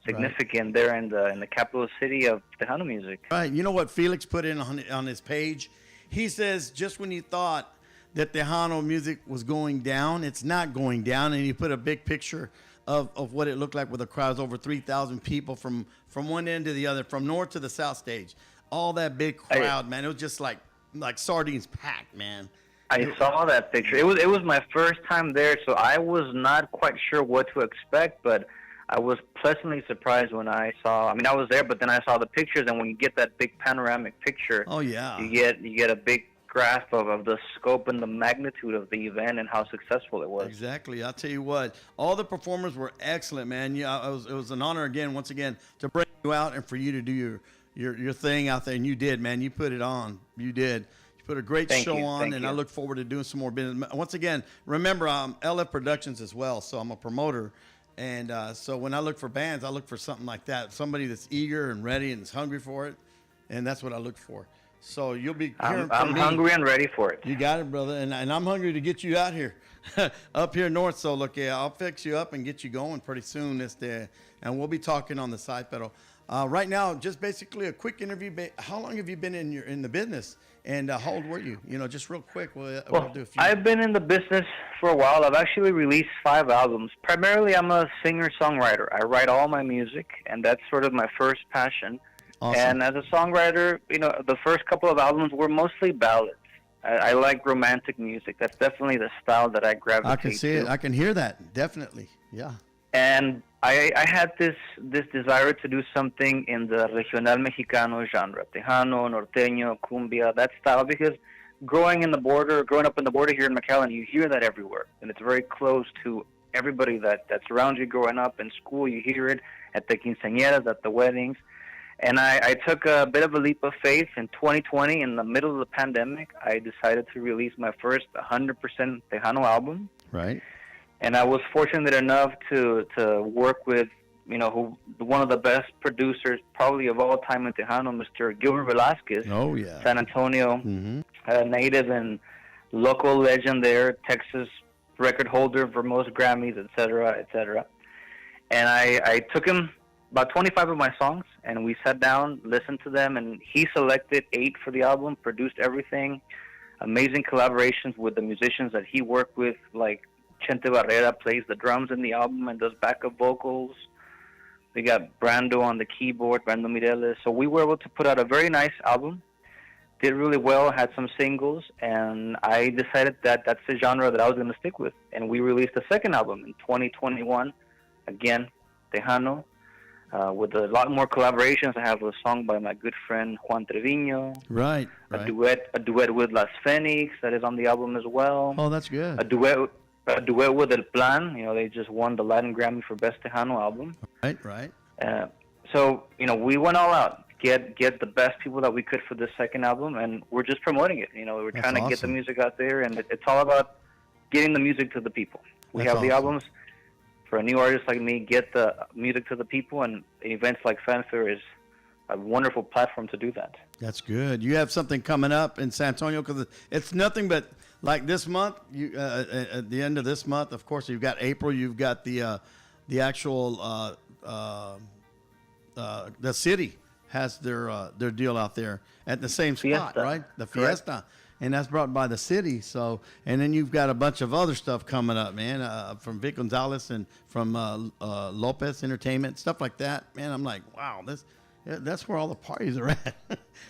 significant there in the capital city of Tejano music. Right. You know what Felix put in on his page? He says, just when you thought that Tejano music was going down, it's not going down. And he put a big picture of what it looked like with a crowd of over 3,000 people from one end to the other, from north to the south stage. All that big crowd, man. It was just like sardines packed, man. I saw that picture. It was my first time there, so I was not quite sure what to expect, but I was pleasantly surprised when I saw. I mean, I was there, but then I saw the pictures, and when you get that big panoramic picture, you get a big grasp of the scope and the magnitude of the event and how successful it was. Exactly. I'll tell you what, all the performers were excellent, man. Yeah, it was an honor once again to bring you out and for you to do your thing out there, and you did, man. You put it on. You did. You put a great show on, and I look forward to doing some more business. Once again, remember, I'm LF Productions as well, so I'm a promoter. And so when I look for bands, I look for something like that, somebody that's eager and ready and is hungry for it, and that's what I look for. So you'll be hearing from I'm me. hungry and ready for it. You got it, brother, and I'm hungry to get you out here, up here north. So look, I'll fix you up and get you going pretty soon. And we'll be talking on the side pedal. Right now, just basically a quick interview. How long have you been in the business, and how old were you? You know, just real quick. We'll do a few. I've been in the business for a while. I've actually released 5 albums. Primarily, I'm a singer-songwriter. I write all my music, and that's sort of my first passion. Awesome. And as a songwriter, you know, the first couple of albums were mostly ballads. I like romantic music. That's definitely the style that I gravitate to. I can see it. I can hear that. Definitely. Yeah. And I had this desire to do something in the regional mexicano genre, Tejano, Norteño, Cumbia, that style, because growing up in the border here in McAllen, you hear that everywhere. And it's very close to everybody that's around you growing up in school. You hear it at the quinceañeras, at the weddings. And I took a bit of a leap of faith in 2020, in the middle of the pandemic. I decided to release my first 100% Tejano album. Right. And I was fortunate enough to work with, you know, one of the best producers probably of all time in Tejano, Mr. Gilbert Velasquez. Oh, yeah. San Antonio, native and local legend there, Texas record holder for most Grammys, et cetera, et cetera. And I took him about 25 of my songs, and we sat down, listened to them, and he selected 8 for the album, produced everything. Amazing collaborations with the musicians that he worked with, like Chente Barrera plays the drums in the album and does backup vocals. We got Brando on the keyboard, Brando Mireles. So we were able to put out a very nice album. Did really well, had some singles, and I decided that that's the genre that I was going to stick with. And we released the second album in 2021, again, Tejano. With a lot more collaborations. I have a song by my good friend Juan Trevino. Right. A duet with Las Phoenix that is on the album as well. Oh, that's good. A duet with El Plan. You know, they just won the Latin Grammy for Best Tejano Album. Right. So, you know, we went all out. Get the best people that we could for this second album, and we're just promoting it. You know, we're trying to get the music out there, and it's all about getting the music to the people. We have the albums. For a new artist like me, get the music to the people, and events like Fanfare is a wonderful platform to do that. That's good. You have something coming up in San Antonio, because it's nothing but like this month. You at the end of this month, of course, you've got April. You've got the actual the city has their deal out there at the same spot, right? The Fiesta. Correct. and that's brought by the city. So, and then you've got a bunch of other stuff coming up, man, from Vic Gonzalez and from Lopez Entertainment, stuff like that. Man, I'm like, wow, that's where all the parties are at.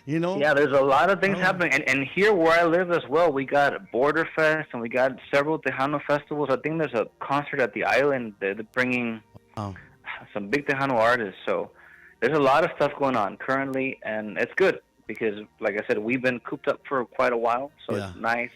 You know? Yeah, there's a lot of things happening. And here where I live as well, we got Border Fest and we got several Tejano festivals. I think there's a concert at the island. They're bringing some big Tejano artists. So there's a lot of stuff going on currently, and it's good because, like I said, we've been cooped up for quite a while. So it's nice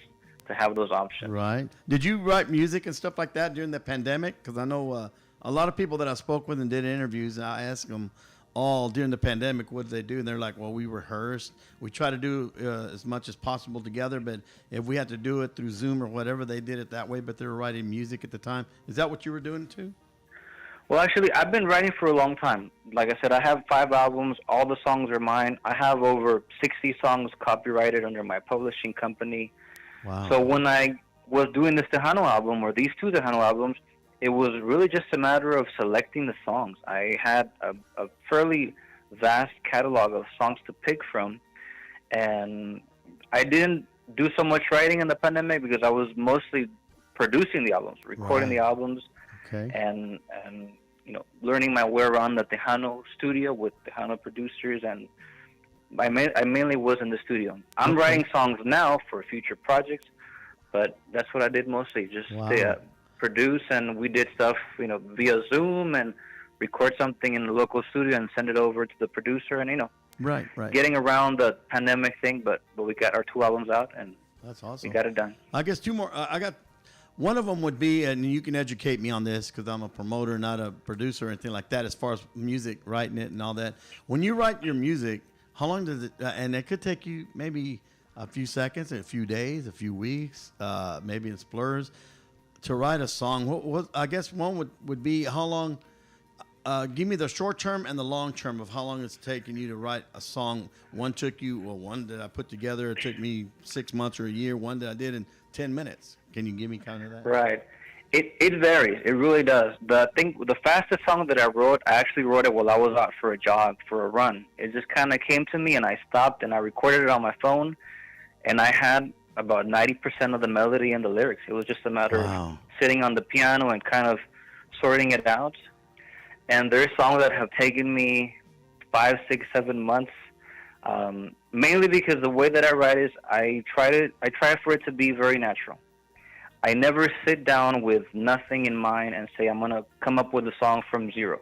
to have those options. Right. Did you write music and stuff like that during the pandemic? Because I know a lot of people that I spoke with and did interviews, and I asked them all during the pandemic, what did they do? And they're like, well, we rehearsed. We try to do as much as possible together, but if we had to do it through Zoom or whatever, they did it that way, but they were writing music at the time. Is that what you were doing too? Well, actually, I've been writing for a long time. Like I said, I have 5 albums. All the songs are mine. I have over 60 songs copyrighted under my publishing company. Wow. So when I was doing this Tejano album, or these 2 Tejano albums, it was really just a matter of selecting the songs. I had a fairly vast catalog of songs to pick from, and I didn't do so much writing in the pandemic because I was mostly producing the albums, recording the albums, and learning my way around the Tejano studio with Tejano producers, and I mainly was in the studio. I'm writing songs now for future projects, but that's what I did mostly, just produce, and we did stuff, via Zoom and record something in the local studio and send it over to the producer, and right, getting around the pandemic thing, but we got our 2 albums out, and that's awesome. We got it done. I guess 2 more. I got one of them would be, and you can educate me on this because I'm a promoter, not a producer or anything like that. As far as music, writing it and all that. When you write your music, how long does it? And it could take you maybe a few seconds, a few days, a few weeks, maybe in splurs, to write a song. What I guess one would be how long. Give me the short term and the long term of how long it's taken you to write a song. One that I put together, it took me 6 months or a year. One that I did in 10 minutes. Can you give me kind of that? Right. It varies. It really does. The fastest song that I actually wrote it while I was out for a jog, for a run. It just kind of came to me, and I stopped, and I recorded it on my phone, and I had about 90% of the melody and the lyrics. It was just a matter of sitting on the piano and kind of sorting it out. And there's songs that have taken me 5, 6, 7 months, mainly because the way that I write is I try for it to be very natural. I never sit down with nothing in mind and say I'm going to come up with a song from zero.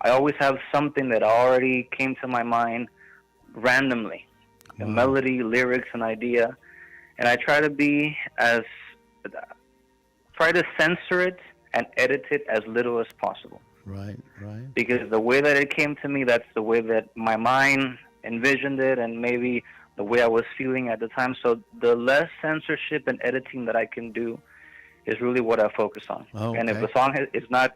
I always have something that already came to my mind randomly, a melody, lyrics, an idea, and I try to censor it and edit it as little as possible. Right. Because the way that it came to me, that's the way that my mind envisioned it, and maybe the way I was feeling at the time. So the less censorship and editing that I can do is really what I focus on. And if the song is not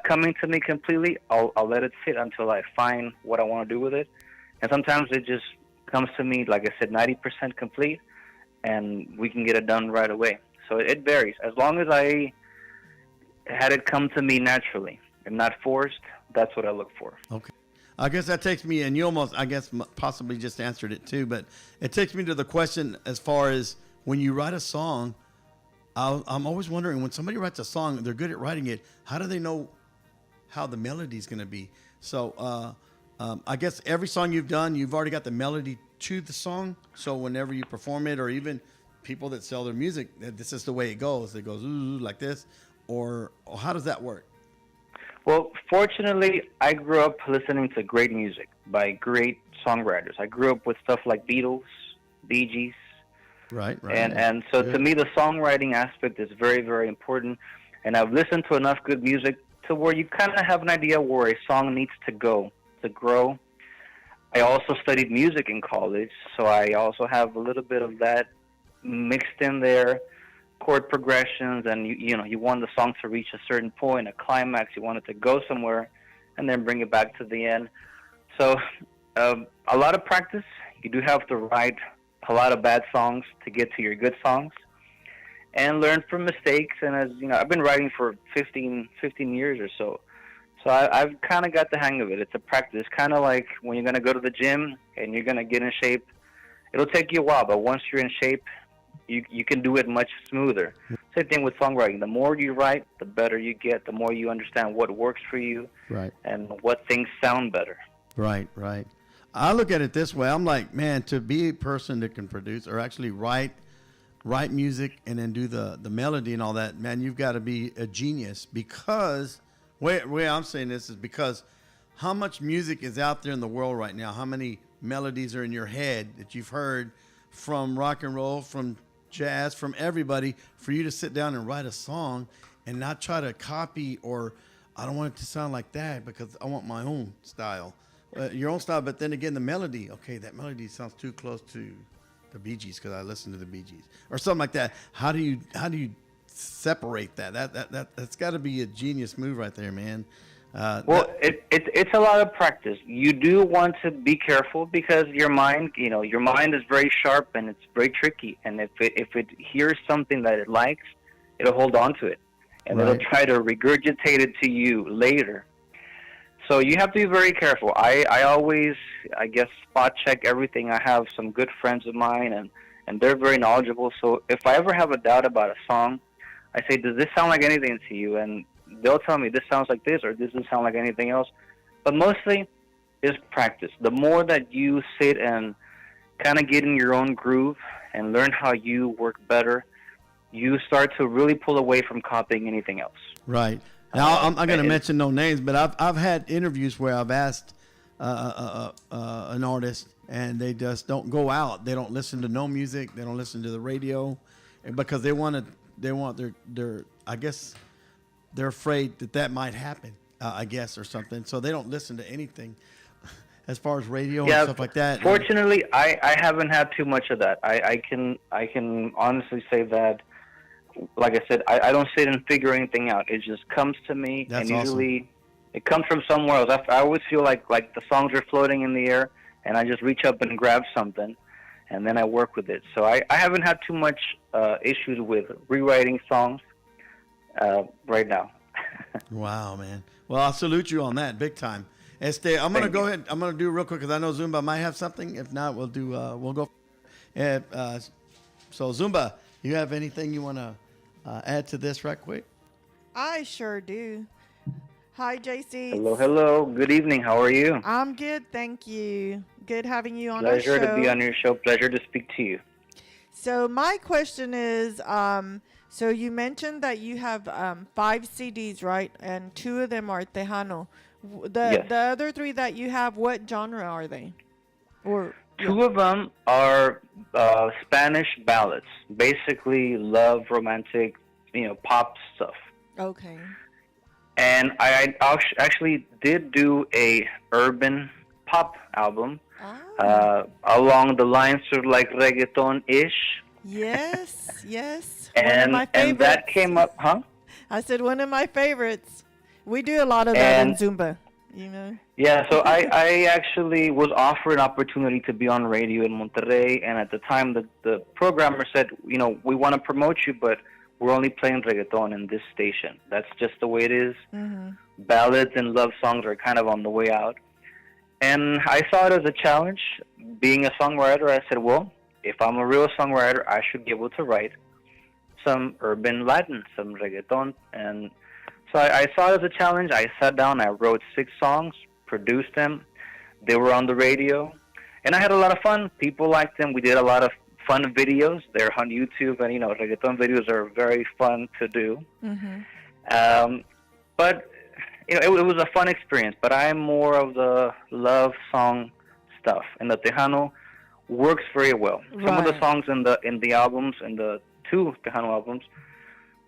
coming to me completely, I'll let it sit until I find what I want to do with it. And sometimes it just comes to me, like I said, 90% complete, and we can get it done right away. So it varies. As long as I had it come to me naturally and not forced, that's what I look for. Okay. I guess that takes me, and you almost, I guess, possibly just answered it too, but it takes me to the question as far as when you write a song, I'm always wondering, when somebody writes a song, they're good at writing it, how do they know how the melody's going to be? So I guess every song you've done, you've already got the melody to the song, so whenever you perform it, or even people that sell their music, this is the way it goes. It goes ooh, like this, or how does that work? Well, fortunately, I grew up listening to great music by great songwriters. I grew up with stuff like Beatles, Bee Gees. Right. And so to me, the songwriting aspect is very, very important. And I've listened to enough good music to where you kind of have an idea where a song needs to go to grow. I also studied music in college, so I also have a little bit of that mixed in there. Chord progressions, and you want the song to reach a certain point, a climax. You want it to go somewhere, and then bring it back to the end. So a lot of practice. You do have to write a lot of bad songs to get to your good songs, and learn from mistakes. And as you know, I've been writing for 15 years or so. So I've kind of got the hang of it. It's a practice. Kind of like when you're going to go to the gym and you're going to get in shape it'll take you a while, but once you're in shape, you can do it much smoother. Same thing with songwriting. The more you write, the better you get. The more you understand what works for you, Right. and what things sound better. Right, right. I look at it this way. I'm like, man, to be a person that can produce or actually write music and then do the melody and all that, man, you've got to be a genius, because way I'm saying this is because how much music is out there in the world right now? How many melodies are in your head that you've heard from rock and roll, from jazz, from everybody, for you to sit down and write a song and not try to copy, or I don't want it to sound like that because I want my own style. Your own style, but then again, the melody. Okay, that melody sounds too close to the Bee Gees because I listen to the Bee Gees or something like that. How do you separate that? That's got to be a genius move right there, man. It's a lot of practice. You do want to be careful because your mind is very sharp and it's very tricky. And if it hears something that it likes, it'll hold on to it, and it'll try to regurgitate it to you later. So you have to be very careful. I always, I guess, spot check everything. I have some good friends of mine, and they're very knowledgeable. So if I ever have a doubt about a song, I say, does this sound like anything to you? And they'll tell me, this sounds like this, or this doesn't sound like anything else. But mostly, it's practice. The more that you sit and kind of get in your own groove and learn how you work better, you start to really pull away from copying anything else. Right. Now, I'm going to mention no names, but I've had interviews where I've asked an artist, and they just don't go out. They don't listen to no music. They don't listen to the radio, because they want their I guess they're afraid that might happen, I guess, or something. So they don't listen to anything as far as radio and stuff like that. Fortunately, I haven't had too much of that. I can honestly say that. Like I said, I don't sit and figure anything out. It just comes to me, and usually it comes from somewhere else. I always feel like the songs are floating in the air, and I just reach up and grab something, and then I work with it. So I haven't had too much issues with rewriting songs right now. Wow, man. Well, I'll salute you on that big time. Este, I'm going to go ahead. I'm going to do it real quick because I know Zumba might have something. If not, we'll go. So, Zumba, you have anything you want to add to this right quick? I sure do. Hi, JC. Hello. Good evening. How are you? I'm good, thank you. Good having you on our show. Pleasure to be on your show. Pleasure to speak to you. So my question is, so you mentioned that you have 5 CDs, right? And 2 of them are Tejano. The other 3 that you have, what genre are they? Or 2 of them are Spanish ballads, basically love, romantic, pop stuff. Okay. And I actually did do a urban pop album along the lines of like reggaeton-ish. Yes. And that came up, huh? I said one of my favorites. We do a lot of that in Zumba. Yeah, so I actually was offered an opportunity to be on radio in Monterrey, and at the time the programmer said, we want to promote you, but we're only playing reggaeton in this station. That's just the way it is. Mm-hmm. Ballads and love songs are kind of on the way out. And I saw it as a challenge. Being a songwriter, I said, well, if I'm a real songwriter, I should be able to write some urban Latin, some reggaeton, and so I saw it as a challenge. I sat down, I wrote 6 songs, produced them. They were on the radio, and I had a lot of fun. People liked them. We did a lot of fun videos. They're on YouTube, and reggaeton videos are very fun to do. Mm-hmm. But it was a fun experience. But I'm more of the love song stuff, and the Tejano works very well. Some of the songs in the albums, in the 2 Tejano albums,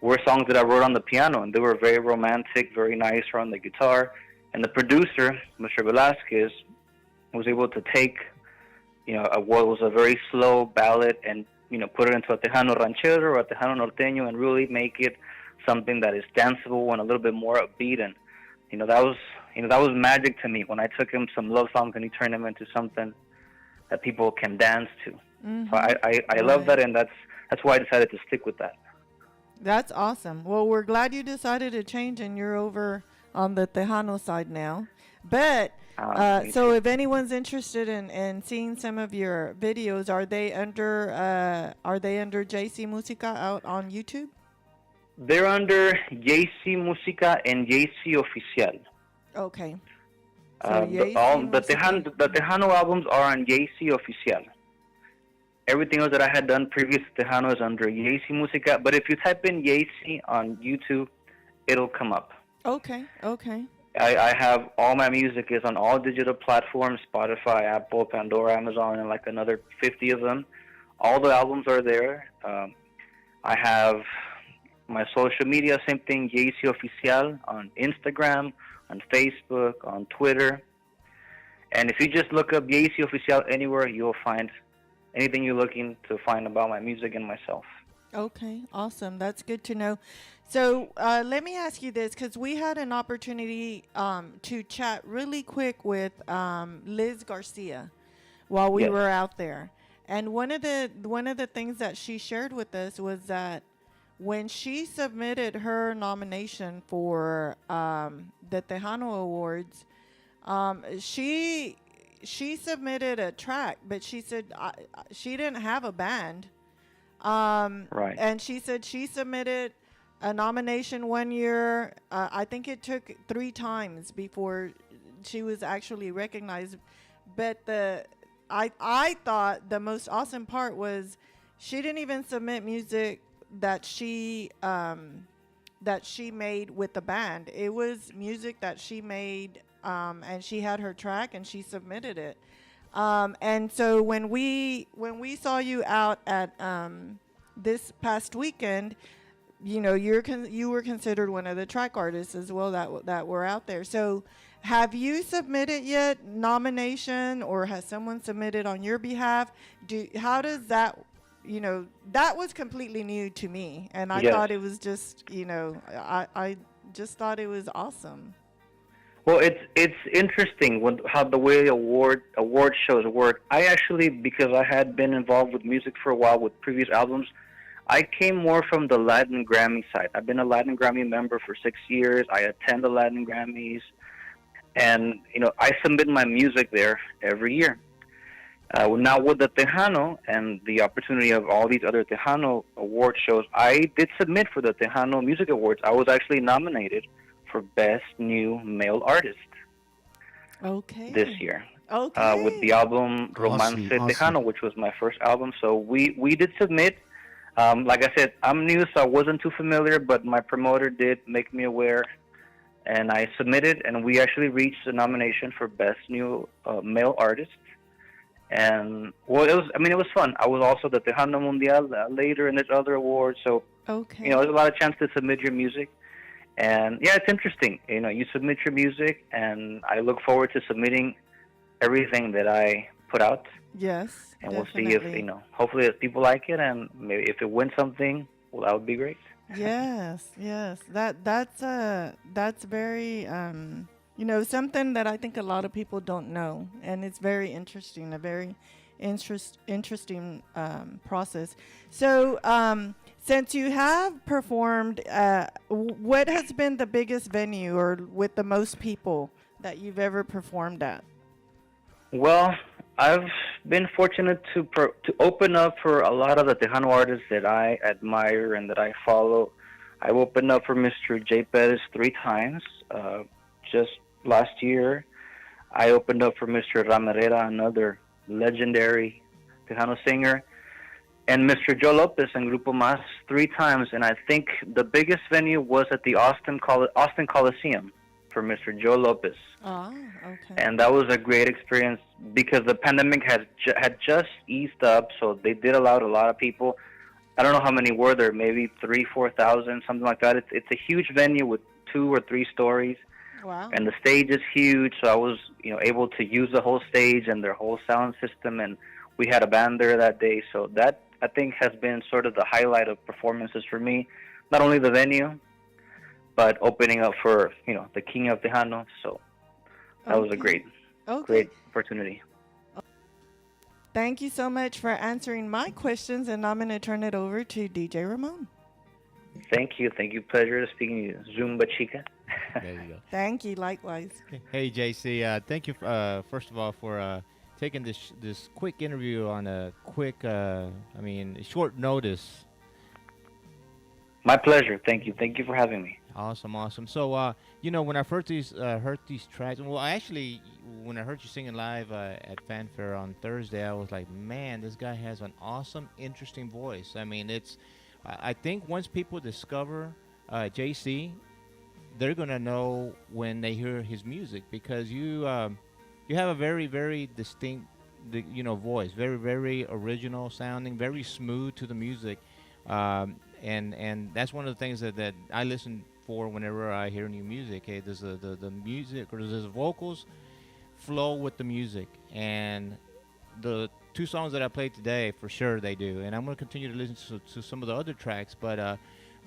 were songs that I wrote on the piano, and they were very romantic, very nice on the guitar. And the producer, Mr. Velasquez, was able to take, what was a very slow ballad and, put it into a Tejano ranchero or a Tejano norteño and really make it something that is danceable and a little bit more upbeat. And, that was magic to me when I took him some love songs and he turned them into something that people can dance to. Mm-hmm. So I love that, and that's why I decided to stick with that. That's awesome. Well, we're glad you decided to change and you're over on the Tejano side now. But So if anyone's interested in seeing some of your videos, are they under JC Musica out on YouTube? They're under JC Música and JC Oficial. Okay. The Tejano albums are on JC Oficial. Everything else that I had done previous to Tejano is under JC Música. But if you type in JC on YouTube, it'll come up. Okay. I have all my music is on all digital platforms: Spotify, Apple, Pandora, Amazon, and like another 50 of them. All the albums are there. I have my social media, same thing, JC Oficial on Instagram, on Facebook, on Twitter. And if you just look up JC Oficial anywhere, you'll find anything you're looking to find about my music and myself. Okay, awesome. That's good to know. So let me ask you this, because we had an opportunity to chat really quick with Liz Garcia while we were out there. And one of the things that she shared with us was that when she submitted her nomination for the Tejano Awards, she submitted a track, but she said she didn't have a band. Right. And she said she submitted a nomination one year. I think it took 3 times before she was actually recognized. But I thought the most awesome part was she didn't even submit music that she made with the band. It was music that she made, and she had her track and she submitted it. And so when we saw you out at this past weekend, you know, you were considered one of the track artists as well that were out there. So have you submitted yet nomination, or has someone submitted on your behalf? How does that, you know, that was completely new to me, and I thought it was just, you know, I just thought it was awesome. Well, it's interesting how the way award shows work. I actually, because I had been involved with music for a while with previous albums, I came more from the Latin Grammy side. I've been a Latin Grammy member for 6 years. I attend the Latin Grammys, and you know, I submit my music there every year. Now with the Tejano and the opportunity of all these other Tejano award shows, I did submit for the Tejano Music Awards. I was actually nominated for Best New Male Artist this year. Okay. With the album Romance Tejano, which was my first album. So we did submit. Like I said, I'm new, so I wasn't too familiar, but my promoter did make me aware, and I submitted, and we actually reached the nomination for Best New Male Artist. And well, it was fun. I was also the Tejano Mundial later in this other award, so you know, there's a lot of chance to submit your music. And yeah, it's interesting. You know, you submit your music, and I look forward to submitting everything that I put out. Yes, and we'll see if, you know, hopefully if people like it, and maybe if it wins something, well, that would be great. Yes. That's very you know, something that I think a lot of people don't know, and it's very interesting. A very interesting process. So since you have performed, what has been the biggest venue or with the most people that you've ever performed at? Well, I've been fortunate to open up for a lot of the Tejano artists that I admire and that I follow. I've opened up for Mr. J. Perez 3 times. Just last year, I opened up for Mr. Ramirera, another legendary Tejano singer, and Mr. Joe Lopez and Grupo Más 3 times. And I think the biggest venue was at the Austin Coliseum for Mr. Joe Lopez. Oh, okay. And that was a great experience because the pandemic had just eased up, so they did allow a lot of people. I don't know how many were there, maybe 3,000-4,000, something like that. It's a huge venue with 2 or 3 stories. Wow. And the stage is huge, so I was, you know, able to use the whole stage and their whole sound system, and we had a band there that day. So that, I think, has been sort of the highlight of performances for me. Not only the venue, but opening up for, you know, the King of Tejano. So that was a great opportunity. Thank you so much for answering my questions, and I'm going to turn it over to DJ Ramon. Thank you. Pleasure speaking to you, Zumba Chica. There you go. Thank you. Likewise. Hey, JC, thank you, first of all, for taking this quick interview on a quick, short notice. My pleasure. Thank you. Thank you for having me. Awesome, awesome. So, when I first heard these tracks, well, actually, when I heard you singing live at Fanfare on Thursday, I was like, man, this guy has an awesome, interesting voice. I mean, I think once people discover JC, they're gonna know when they hear his music because you have a very, very distinct, voice, very, very original sounding, very smooth to the music, and that's one of the things that I listen for whenever I hear new music. Hey, does the music or does the vocals flow with the music? And the two songs that I played today, for sure they do. And I'm gonna continue to listen to some of the other tracks, but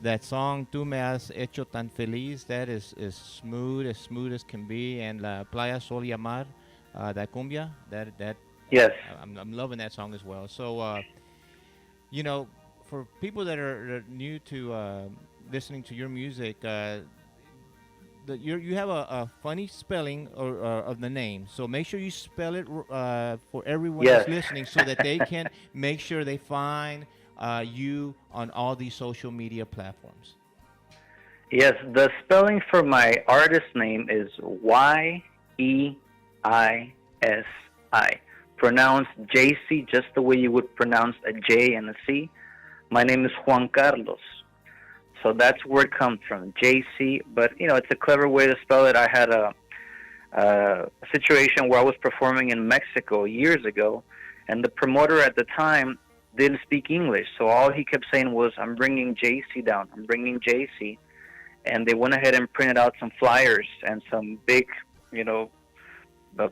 that song "Tú me has hecho tan feliz," that is smooth as can be, and La Playa Sol y Mar, that cumbia, that Yes. I'm loving that song as well. So for people that are new to listening to your music, you have a funny spelling of the name, so make sure you spell it for everyone Yes. that's listening, so that they can make sure they find you on all these social media platforms. Yes, the spelling for my artist name is Yeisi, pronounced JC, just the way you would pronounce a J and a C. My name is Juan Carlos. So that's where it comes from, JC. But, it's a clever way to spell it. I had a situation where I was performing in Mexico years ago, and the promoter at the time didn't speak English. So all he kept saying was, I'm bringing JC down. I'm bringing JC. And they went ahead and printed out some flyers and some big,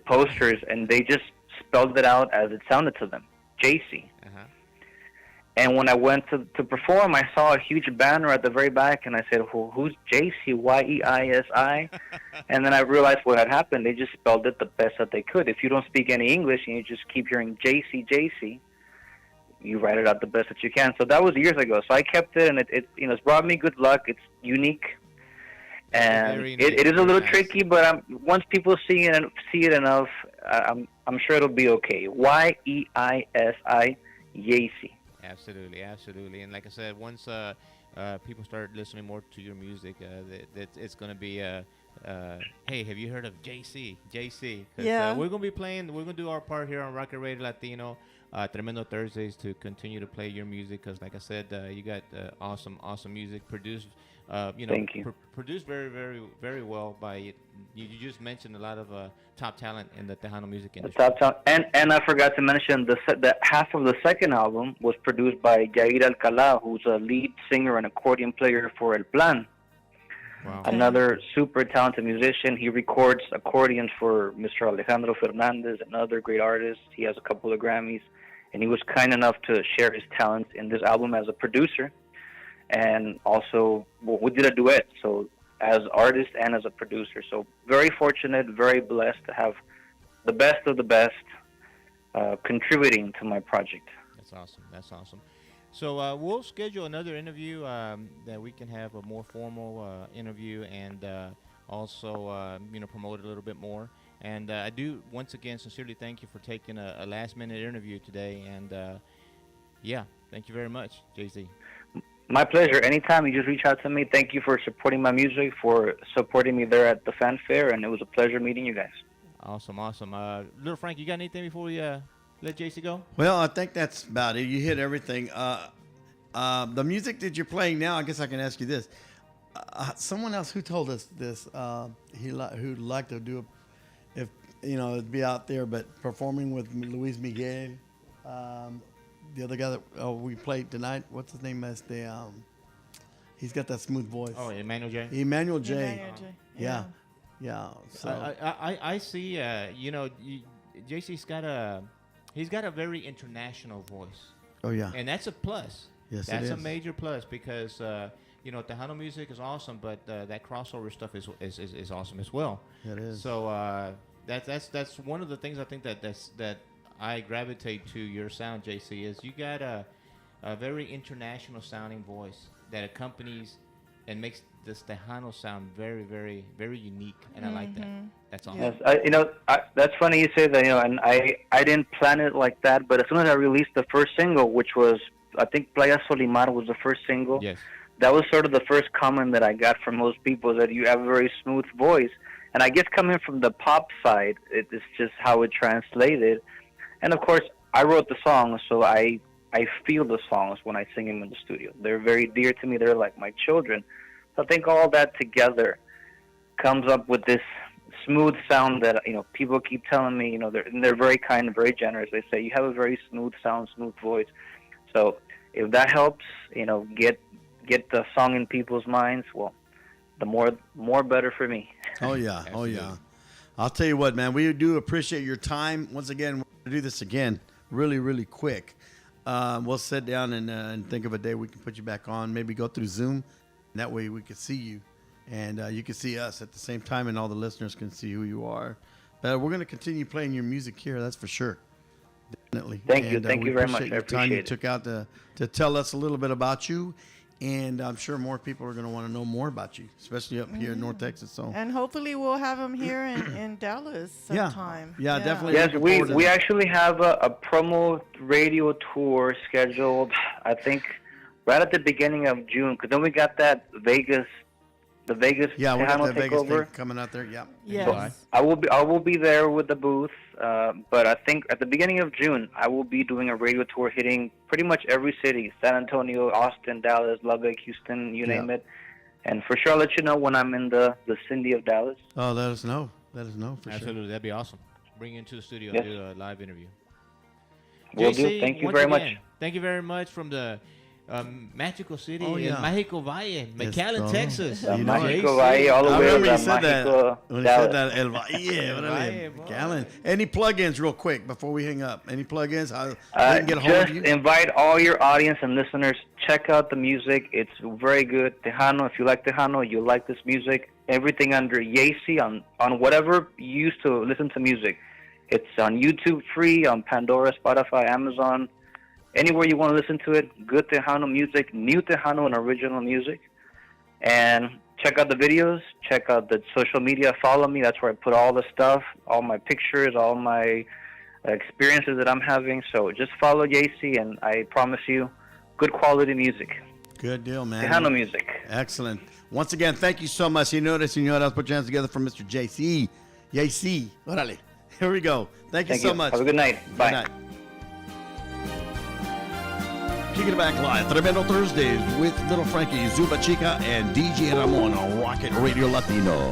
posters, and they just spelled it out as it sounded to them, JC. Uh-huh. And when I went to perform, I saw a huge banner at the very back, and I said, who's JC, Yeisi? And then I realized what had happened. They just spelled it the best that they could. If you don't speak any English and you just keep hearing JC, you write it out the best that you can. So that was years ago. So I kept it, and it's brought me good luck. It's unique. And it is a little tricky, but once people see it enough, I'm sure it'll be okay. Yeisi, Yeisi. Absolutely, absolutely. And like I said, once people start listening more to your music, it's going to be, hey, have you heard of JC? JC. Yeah. We're going to do our part here on Rocket Radio Latino, Tremendo Thursdays, to continue to play your music because, like I said, you got awesome music produced. Thank you. Produced very, very, very well by you just mentioned a lot of top talent in the Tejano music industry. Top talent, and I forgot to mention the half of the second album was produced by Jair Alcalá, who's a lead singer and accordion player for El Plan. Wow. Another super talented musician. He records accordions for Mr. Alejandro Fernandez and other great artists. He has a couple of Grammys, and he was kind enough to share his talents in this album as a producer. And also, we did a duet, so as artist and as a producer. So very fortunate, very blessed to have the best of the best contributing to my project. That's awesome. That's awesome. So we'll schedule another interview that we can have a more formal interview and also promote it a little bit more. And I do once again sincerely thank you for taking a last-minute interview today. And thank you very much, JC. My pleasure. Anytime you just reach out to me. Thank you for supporting my music, for supporting me there at the Fanfare, and it was a pleasure meeting you guys. Awesome. Little Frank, you got anything before we let JC go? Well, I think that's about it. You hit everything. The music that you're playing now, I guess I can ask you this. Someone else who told us this, who'd like to do be out there, but performing with Luis Miguel. The other guy that we played tonight, what's his name? He's got that smooth voice. Oh, Emmanuel J. Emmanuel J. Yeah. Yeah. So I see. JC's got a very international voice. Oh yeah. And that's a plus. Yes, that's it a is. major plus because Tejano music is awesome, but that crossover stuff is awesome as well. It is. So that's one of the things I think that I gravitate to your sound, JC, is you got a very international sounding voice that accompanies and makes this Tejano sound very, very, very unique, and I like that. That's awesome. Yes, that's funny you say that. And I didn't plan it like that, but as soon as I released the first single, which was I think Playa Solimar was the first single. Yes. That was sort of the first comment that I got from most people, that you have a very smooth voice. And I guess coming from the pop side, it's just how it translated. And of course, I wrote the songs, so I feel the songs when I sing them in the studio. They're very dear to me. They're like my children. So I think all that together comes up with this smooth sound that people keep telling me. They're very kind and very generous. They say you have a very smooth sound, smooth voice. So if that helps, get the song in people's minds, well, the more better for me. Oh yeah, oh yeah. I'll tell you what, man. We do appreciate your time. Once again, we're gonna do this again, really, really quick. We'll sit down and think of a day we can put you back on. Maybe go through Zoom. And that way we can see you, and you can see us at the same time, and all the listeners can see who you are. But we're going to continue playing your music here. That's for sure. Definitely. Thank you very much. I Your time appreciate you it. took out to tell us a little bit about you. And I'm sure more people are going to want to know more about you, especially up here in North Texas. So, and hopefully we'll have him here in Dallas sometime. Yeah, definitely. Yes, we actually have a promo radio tour scheduled, I think, right at the beginning of June. Because then we got that Vegas yeah, we got Tejano that Vegas thing takeover coming out there. Yeah. Yes. So I will be there with the booth, but I think at the beginning of June I will be doing a radio tour hitting pretty much every city: San Antonio, Austin, Dallas, Lubbock, Houston, you name it. And for sure, I'll let you know when I'm in the vicinity of Dallas. Oh, let us know. Let us know for Absolutely, that'd be awesome. Bring you into the studio Yes. and do a live interview. Will do. JC, Thank you once very again, much. Thank you very much from the magical city Oh, in yeah. Mexico Valle, McAllen, oh. Texas. The You know, Mexico Valle, all the I way to remember the you said that. Mexico, When you Dallas. said that, El Valle, órale, boy. McAllen. Any plug-ins real quick before we hang up? Any plug-ins? How we can get a hold of Just you? invite all your audience and listeners. Check out the music. It's very good. Tejano, if you like Tejano, you'll like this music. Everything under Yacy on whatever you used to listen to music. It's on YouTube free, on Pandora, Spotify, Amazon, anywhere you want to listen to it. Good Tejano music, new Tejano and original music. And check out the videos. Check out the social media. Follow me. That's where I put all the stuff, all my pictures, all my experiences that I'm having. So just follow Yacy, and I promise you, good quality music. Good deal, man. Tejano music. Excellent. Once again, thank you so much. Señoras, put your hands together for Mr. JC. Yacy. Órale. Here we go. Thank you so much. Have a good night. Bye. Good night. Kicking it back live, Tremendo Thursdays with Little Frankie, Zumba Chica, and DJ Ramon on Rocket Radio Latino.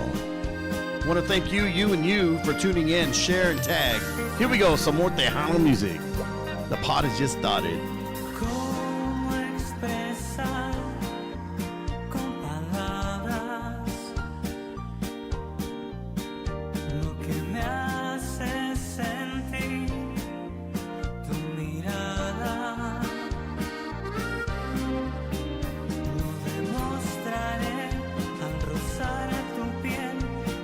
Want to thank you and you for tuning in, share, and tag. Here we go, some more Tejano music. The pot has just started. ¿Cómo expresar con palabras lo que me hace sentir tu mirada? Lo demostraré al rozar tu piel,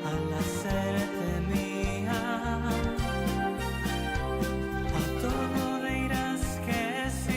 al hacerte mía. A todo dirás que sí.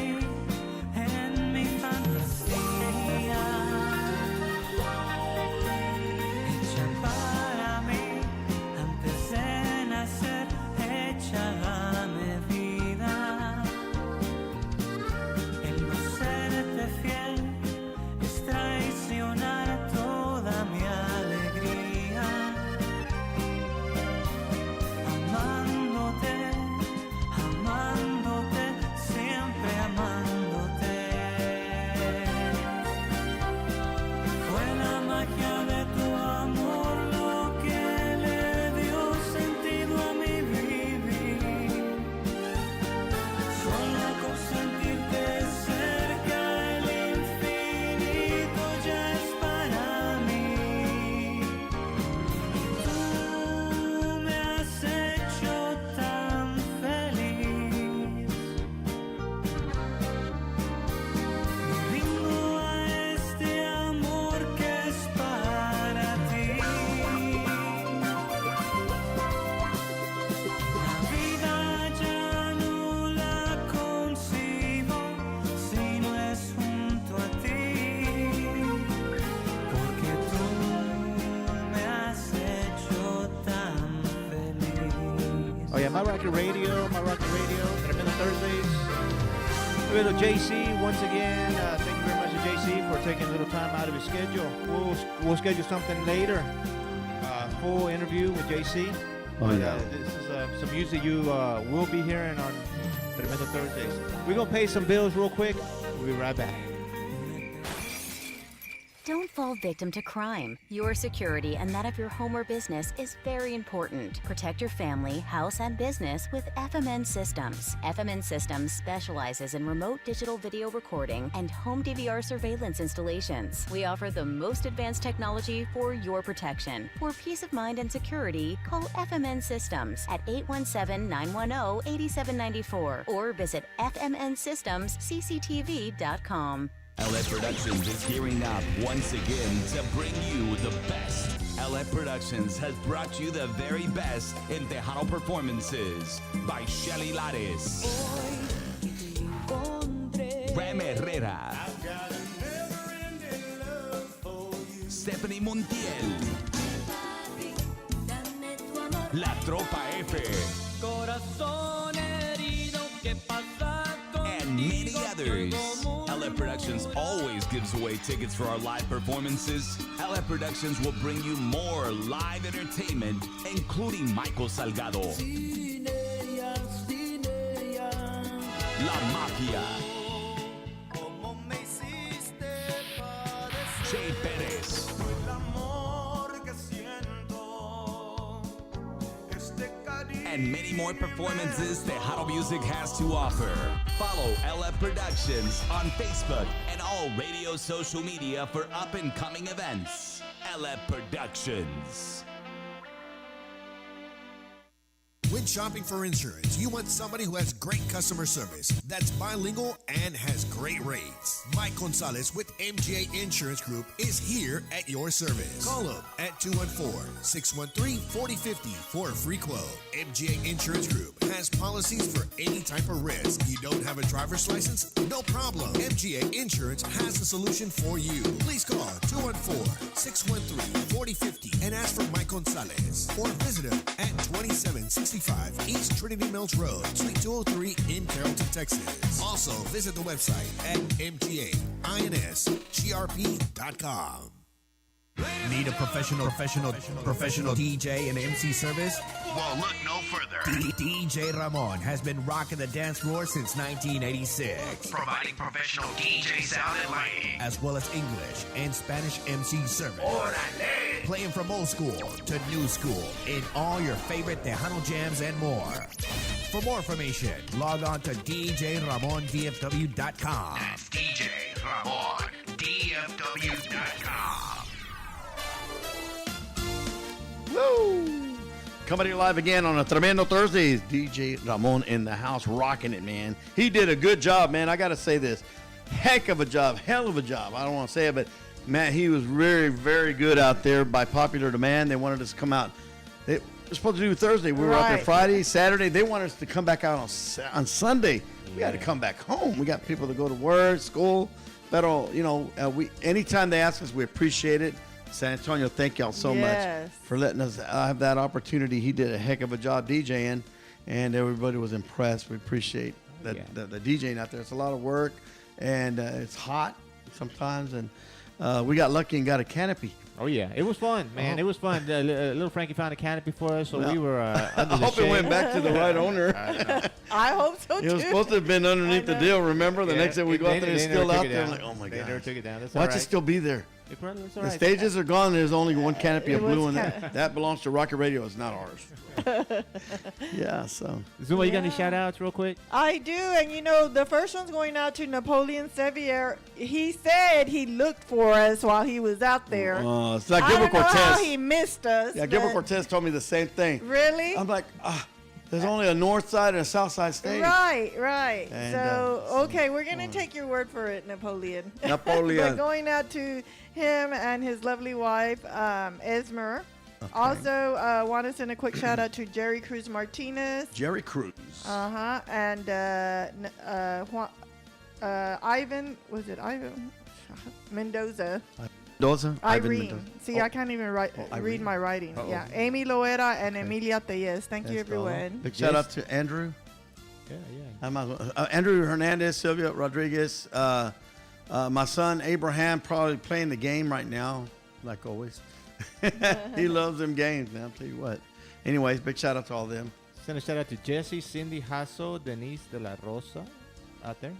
My Rocket Radio, Tremendo Thursdays. A little JC, once again, thank you very much to JC for taking a little time out of his schedule. We'll schedule something later, full interview with JC. Oh, yeah. This is some music you will be hearing on Tremendo Thursdays. We're going to pay some bills real quick. We'll be right back. Don't fall victim to crime. Your security and that of your home or business is very important. Protect your family, house, and business with FMN Systems. FMN Systems specializes in remote digital video recording and home DVR surveillance installations. We offer the most advanced technology for your protection. For peace of mind and security, call FMN Systems at 817-910-8794 or visit fmnsystemscctv.com. LA Productions is gearing up once again to bring you the best. LA Productions has brought you the very best in Tejano performances by Shelly Lares, Ram Herrera, Stephanie Montiel, La Tropa F, and many others. LA Productions always gives away tickets for our live performances. LA Productions will bring you more live entertainment, including Michael Salgado, La Mafia, Jay Perez, and many more performances Tejano Music has to offer. Follow LF Productions on Facebook and all radio social media for up-and-coming events. LF Productions. When shopping for insurance, you want somebody who has great customer service, that's bilingual and has great rates. Mike Gonzalez with MGA Insurance Group is here at your service. Call him at 214-613-4050 for a free quote. MGA Insurance Group has policies for any type of risk. You don't have a driver's license? No problem. MGA Insurance has a solution for you. Please call 214-613-4050 and ask for Mike Gonzalez or visit him at 2765 East Trinity Mills Road, Suite 203 in Carrollton, Texas. Also, visit the website at mgainsgrp.com. Need a professional DJ and MC service? Well, look no further. DJ Ramon has been rocking the dance floor since 1986. Providing professional DJ sound and lighting, as well as English and Spanish MC service. Orale. Playing from old school to new school in all your favorite Tejano jams and more. For more information, log on to DJRamonDFW.com. That's DJRamonDFW.com. Woo! Coming to you live again on a Tremendo Thursdays. DJ Ramon in the house, rocking it, man. He did a good job, man. I got to say this. Heck of a job. Hell of a job. I don't want to say it, but, man, he was very, very good out there by popular demand. They wanted us to come out. They were supposed to do Thursday. We were out there Friday, Saturday. They wanted us to come back out on Sunday. We got to come back home. We got people to go to work, school. But, anytime they ask us, we appreciate it. San Antonio, thank y'all so much for letting us have that opportunity. He did a heck of a job DJing, and everybody was impressed. We appreciate the DJing out there. It's a lot of work, and it's hot sometimes, and we got lucky and got a canopy. Oh, yeah. It was fun, man. It was fun. Little Frankie found a canopy for us, so we were under the I hope it went back to the right owner. I hope so, too. It was supposed to have been underneath the deal, remember? The next day we go out there, it's still out there. I'm like, oh, my God. They never took it down. That's Watch it still be there. The stages are gone. There's only one canopy of blue, and that belongs to Rocket Radio. It's not ours. Yeah, so. Zuma, you got any shout-outs real quick? I do, and the first one's going out to Napoleon Sevier. He said he looked for us while he was out there. It's like Gilbert Cortez. I don't know how he missed us. Yeah, Gilbert Cortez told me the same thing. Really? I'm like, there's only a north side and a south side stage. Right. And, so, okay, we're going to take your word for it, Napoleon. Napoleon. But going out to him and his lovely wife, Esmer. Okay. Also, want to send a quick shout out to Jerry Cruz Martinez. Jerry Cruz. And Ivan, was it Ivan? Mendoza. Mendoza. Irene. Mendoza. See, I can't even read Irene. my writing. Uh-oh. Yeah, Amy Loera and Emilia Tellez. Thank you, everyone. Big shout out to Andrew. Yeah. Andrew Hernandez, Sylvia Rodriguez. My son Abraham probably playing the game right now, like always. He loves them games, man. I'll tell you what. Anyways, big shout out to all of them. Send a shout out to Jesse, Cindy Hasso, Denise de la Rosa out there.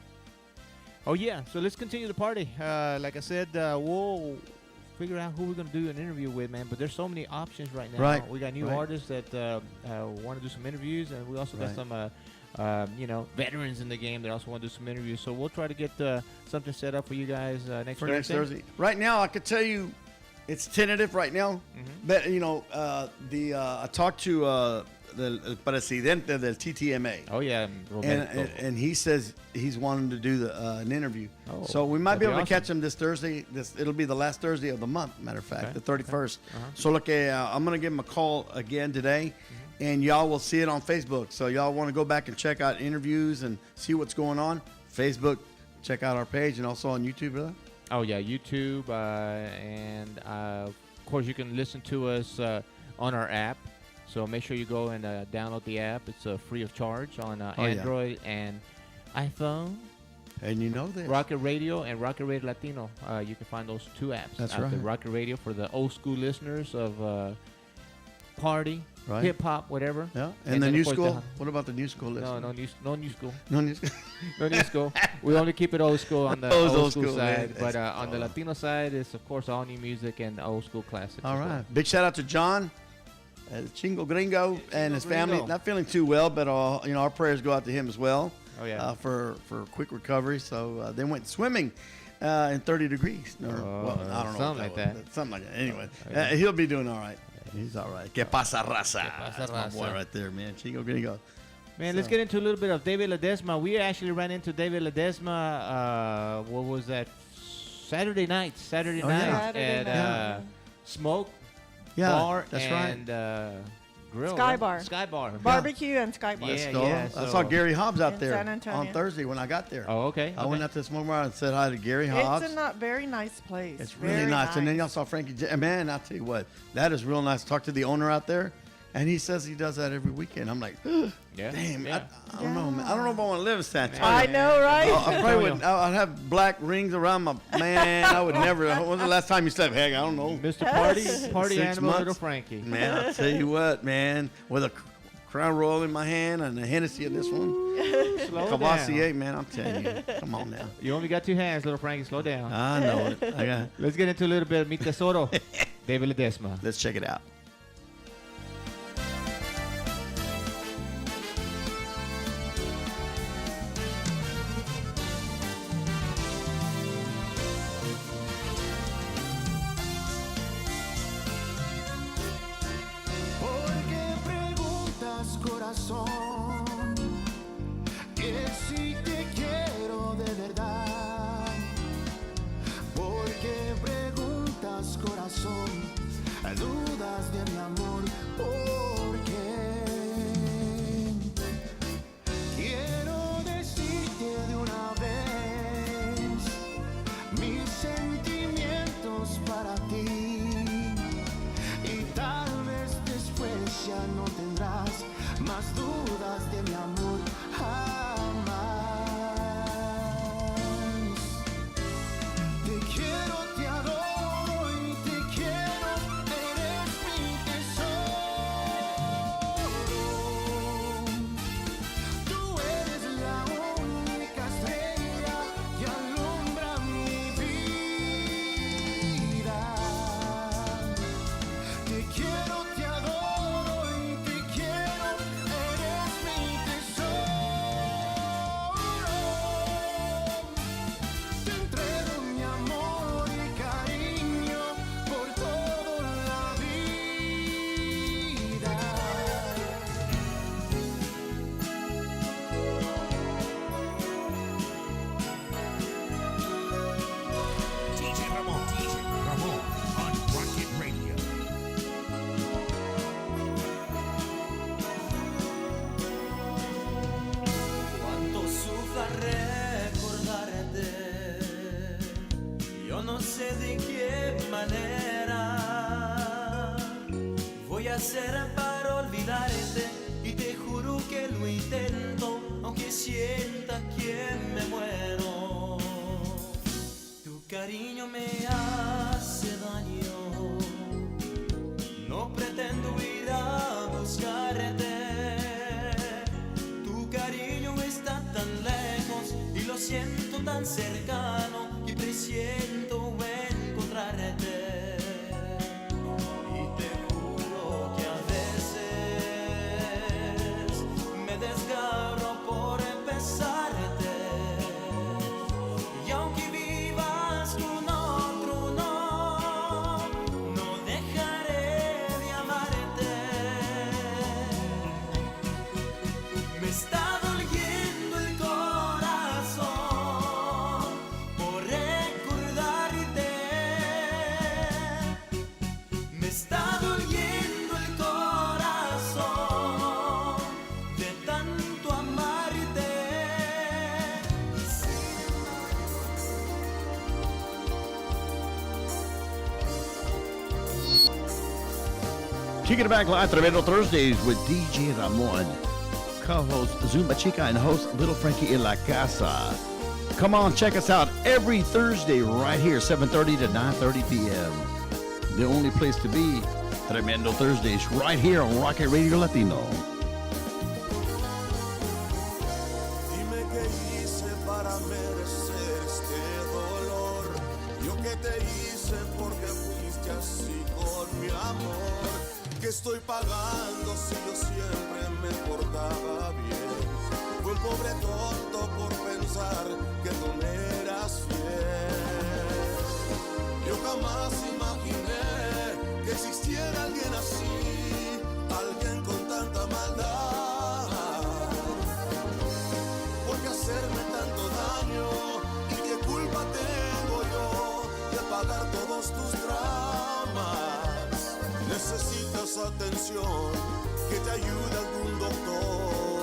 Oh, yeah. So let's continue the party. Like I said, we'll figure out who we're going to do an interview with, man. But there's so many options right now. Right. We got new artists that want to do some interviews, and we also got some, veterans in the game that also want to do some interviews. So we'll try to get something set up for you guys next Thursday. Right now, I could tell you it's tentative right now. But, I talked to the presidente del TTMA. Oh, yeah. And he says he's wanting to do an interview. Oh, so we might be able awesome. to catch him this Thursday. It'll be the last Thursday of the month, matter of fact, the 31st. Uh-huh. So look, I'm going to give him a call again today, and y'all will see it on Facebook. So y'all want to go back and check out interviews and see what's going on, Facebook, check out our page, and also on YouTube, brother. Oh, yeah, YouTube. And, of course, you can listen to us on our app. So make sure you go and download the app. It's free of charge on Android and iPhone. And you know this. Rocket Radio and Rocket Radio Latino. You can find those two apps. That's out right. there. Rocket Radio for the old school listeners of party, hip hop, whatever. Yeah. And the then, new of course, school? What about the new school listeners? No new school. No new school. No new school. We only keep it old school on the old school side. Man. But on the Latino side, it's, of course, all new music and old school classics. All as right. well. Big shout out to John, Chingo Gringo, and his family. Not feeling too well, but our prayers go out to him as well. Oh, yeah. For quick recovery. So they went swimming in 30 degrees. I don't know. Something like that. Something like that. Anyway, he'll be doing all right. He's all right. Que pasa, raza? That's my boy right there, man. Chingo Gringo. Man, let's get into a little bit of David Ledesma. We actually ran into David Ledesma, what was that, Saturday night at Smoke Bar that's and Grill. Sky right? Bar. Sky Bar. Barbecue and Sky Bar. Yeah, I saw Gary Hobbs out In there San Antonio. on Thursday when I got there. Oh, okay. I went out to the Smoke Bar and said hi to Gary Hobbs. It's a very nice place. It's really nice. And then y'all saw Frankie Man, I'll tell you what, that is real nice. Talk to the owner out there, and he says he does that every weekend. I'm like, damn, I don't know, man. I don't know if I want to live in San Antonio. I know, right? I probably would. I'd have black rings around my man. I would never. When was the last time you slept? Heck, I don't know. Mr. Party 6 Animal, months. Little Frankie. Man, I'll tell you what, man. With a Crown Royal in my hand and a Hennessy in this one. Slow Cavassier, down. man, I'm telling you. Come on now. You only got 2 hands, Little Frankie. Slow down. I know it. I got it. Let's get into a little bit of Mi Tesoro, David Ledesma. Let's check it out. ¿Por qué preguntas, corazón? Que si te quiero de verdad. ¿Por qué preguntas, corazón? Dudas de mi amor. ¿Por qué? Quiero decirte de una vez mis sentimientos para ti. Y tal vez después ya no tendrás más dudas de mi amor jamás. Te quiero, te adoro y te quiero, eres mi tesoro. Tú eres la única estrella que alumbra mi vida. Te quiero, te adoro y te quiero, eres mi tesoro. Te entrego mi amor y cariño por toda la vida. DJ Ramon on Rocket Radio. Cuánto sufra recordarte, yo no sé de qué manera voy a hacer para olvidarte y te juro que lo intento aunque sienta que me muero. Tu cariño me hace daño, no pretendo ir a buscarte. Tu cariño está tan lejos y lo siento tan cercano que presiento encontrarte. Y te juro que a veces me desgarro por besarte. Y aunque vivas con otro, no dejaré de amarte. Me está doliendo el corazón por recordarte. Me está doliendo el corazón de tanto amarte. Kicking it back live, Tremendo Thursdays with DJ Ramon, co-host Zumba Chica, and host Little Frankie in La Casa. Come on, check us out every Thursday right here, 7:30 to 9:30 p.m. The only place to be, Tremendo Thursdays, right here on Rocket Radio Latino. Dime qué hice para merecer este dolor. Yo que te hice porque fuiste así con mi amor. Que estoy pagando si yo siempre me portaba bien. Fue un pobre tonto por pensar que tú me eras fiel. Yo jamás imaginé que existiera alguien así, alguien con tanta maldad. ¿Por qué hacerme tanto daño? ¿Y qué culpa tengo yo de pagar todos tus dramas? Necesitas atención, que te ayude algún doctor,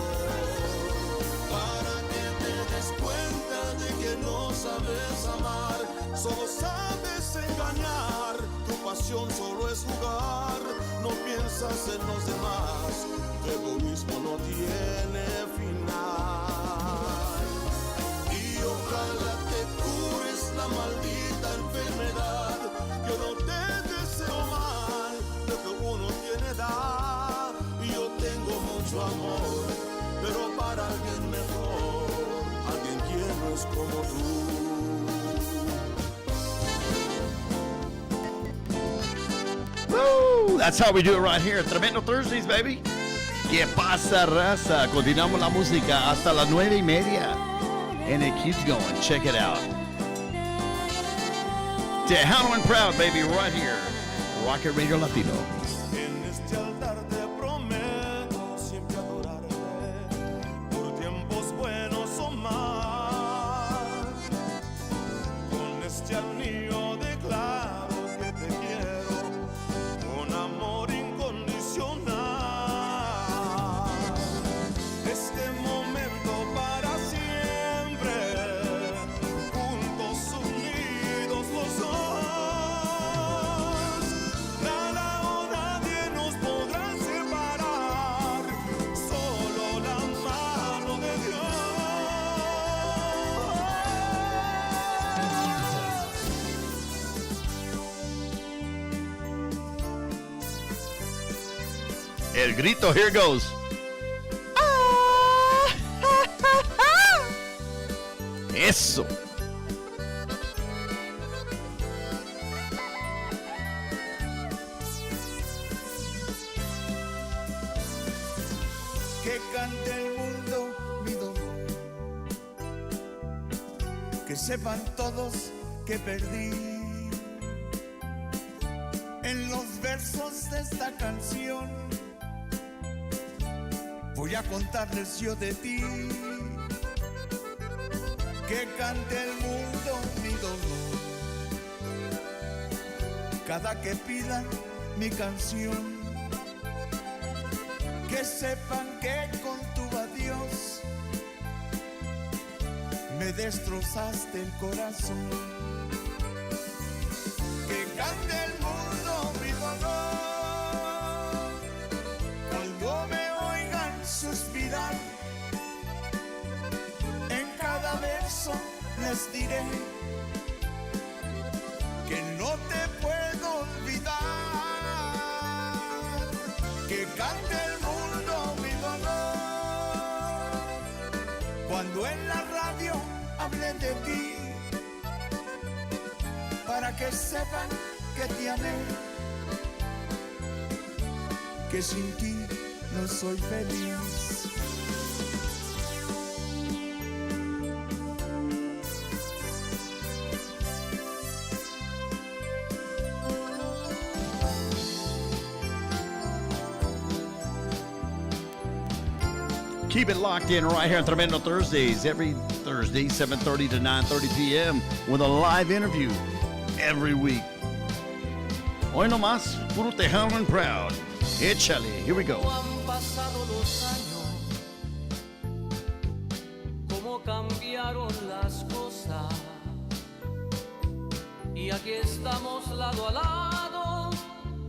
para que te des cuenta de que no sabes amar, solo sabes engañar, tu pasión solo es jugar, no piensas en los demás, tu egoísmo no tiene final. Y ojalá te cures la maldita enfermedad, yo no te deseo mal, lo que uno tiene da, y yo tengo mucho amor, pero para alguien mejor, alguien quien no es como tú. Woo! That's how we do it right here. Tremendo Thursdays, baby. ¿Qué pasa, raza? Continuamos la música hasta las 9:30. And it keeps going. Check it out. Tejano and proud, baby, right here. Rocket Radio Latino. En este altar te prometo siempre adorarte, por tiempos buenos o malos. Con este anillo declaro que te quiero con amor incondicional. Este momento para siempre, juntos unidos los dos. Nada o nadie nos podrá separar, solo la mano de Dios. El grito, here goes. Eso. Que cante el mundo mi dolor, que sepan todos que perdí. En los versos de esta canción voy a contarles yo de ti. Que cante el mundo mi dolor, cada que pidan mi canción. Que sepan que con tu adiós me destrozaste el corazón. Que cante les diré que no te puedo olvidar, que cante el mundo mi dolor, cuando en la radio hable de ti, para que sepan que te amé, que sin ti no soy feliz. Keep it locked in right here on Tremendo Thursdays. Every Thursday, 7:30 to 9:30 p.m. with a live interview every week. Hoy nomás, puro tejano and proud. Échale. Here we go. Han pasado los años, cómo cambiaron las cosas. Y aquí estamos lado a lado,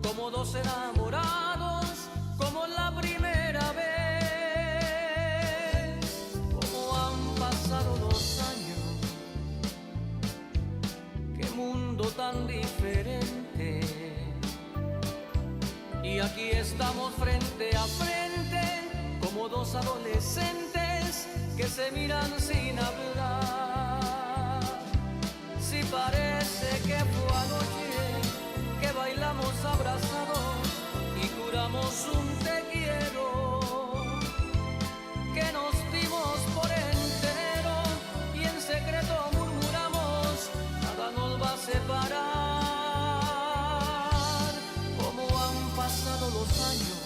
como dos enamorados, como la primera vez. Cómo han pasado los años, qué mundo tan diferente. Y aquí estamos frente a frente, como dos adolescentes que se miran sin hablar. Si parece que fue anoche que bailamos abrazados y juramos un te quiero, que nos dimos por entero y en secreto murmuramos, nada nos va a separar. Pasado los años,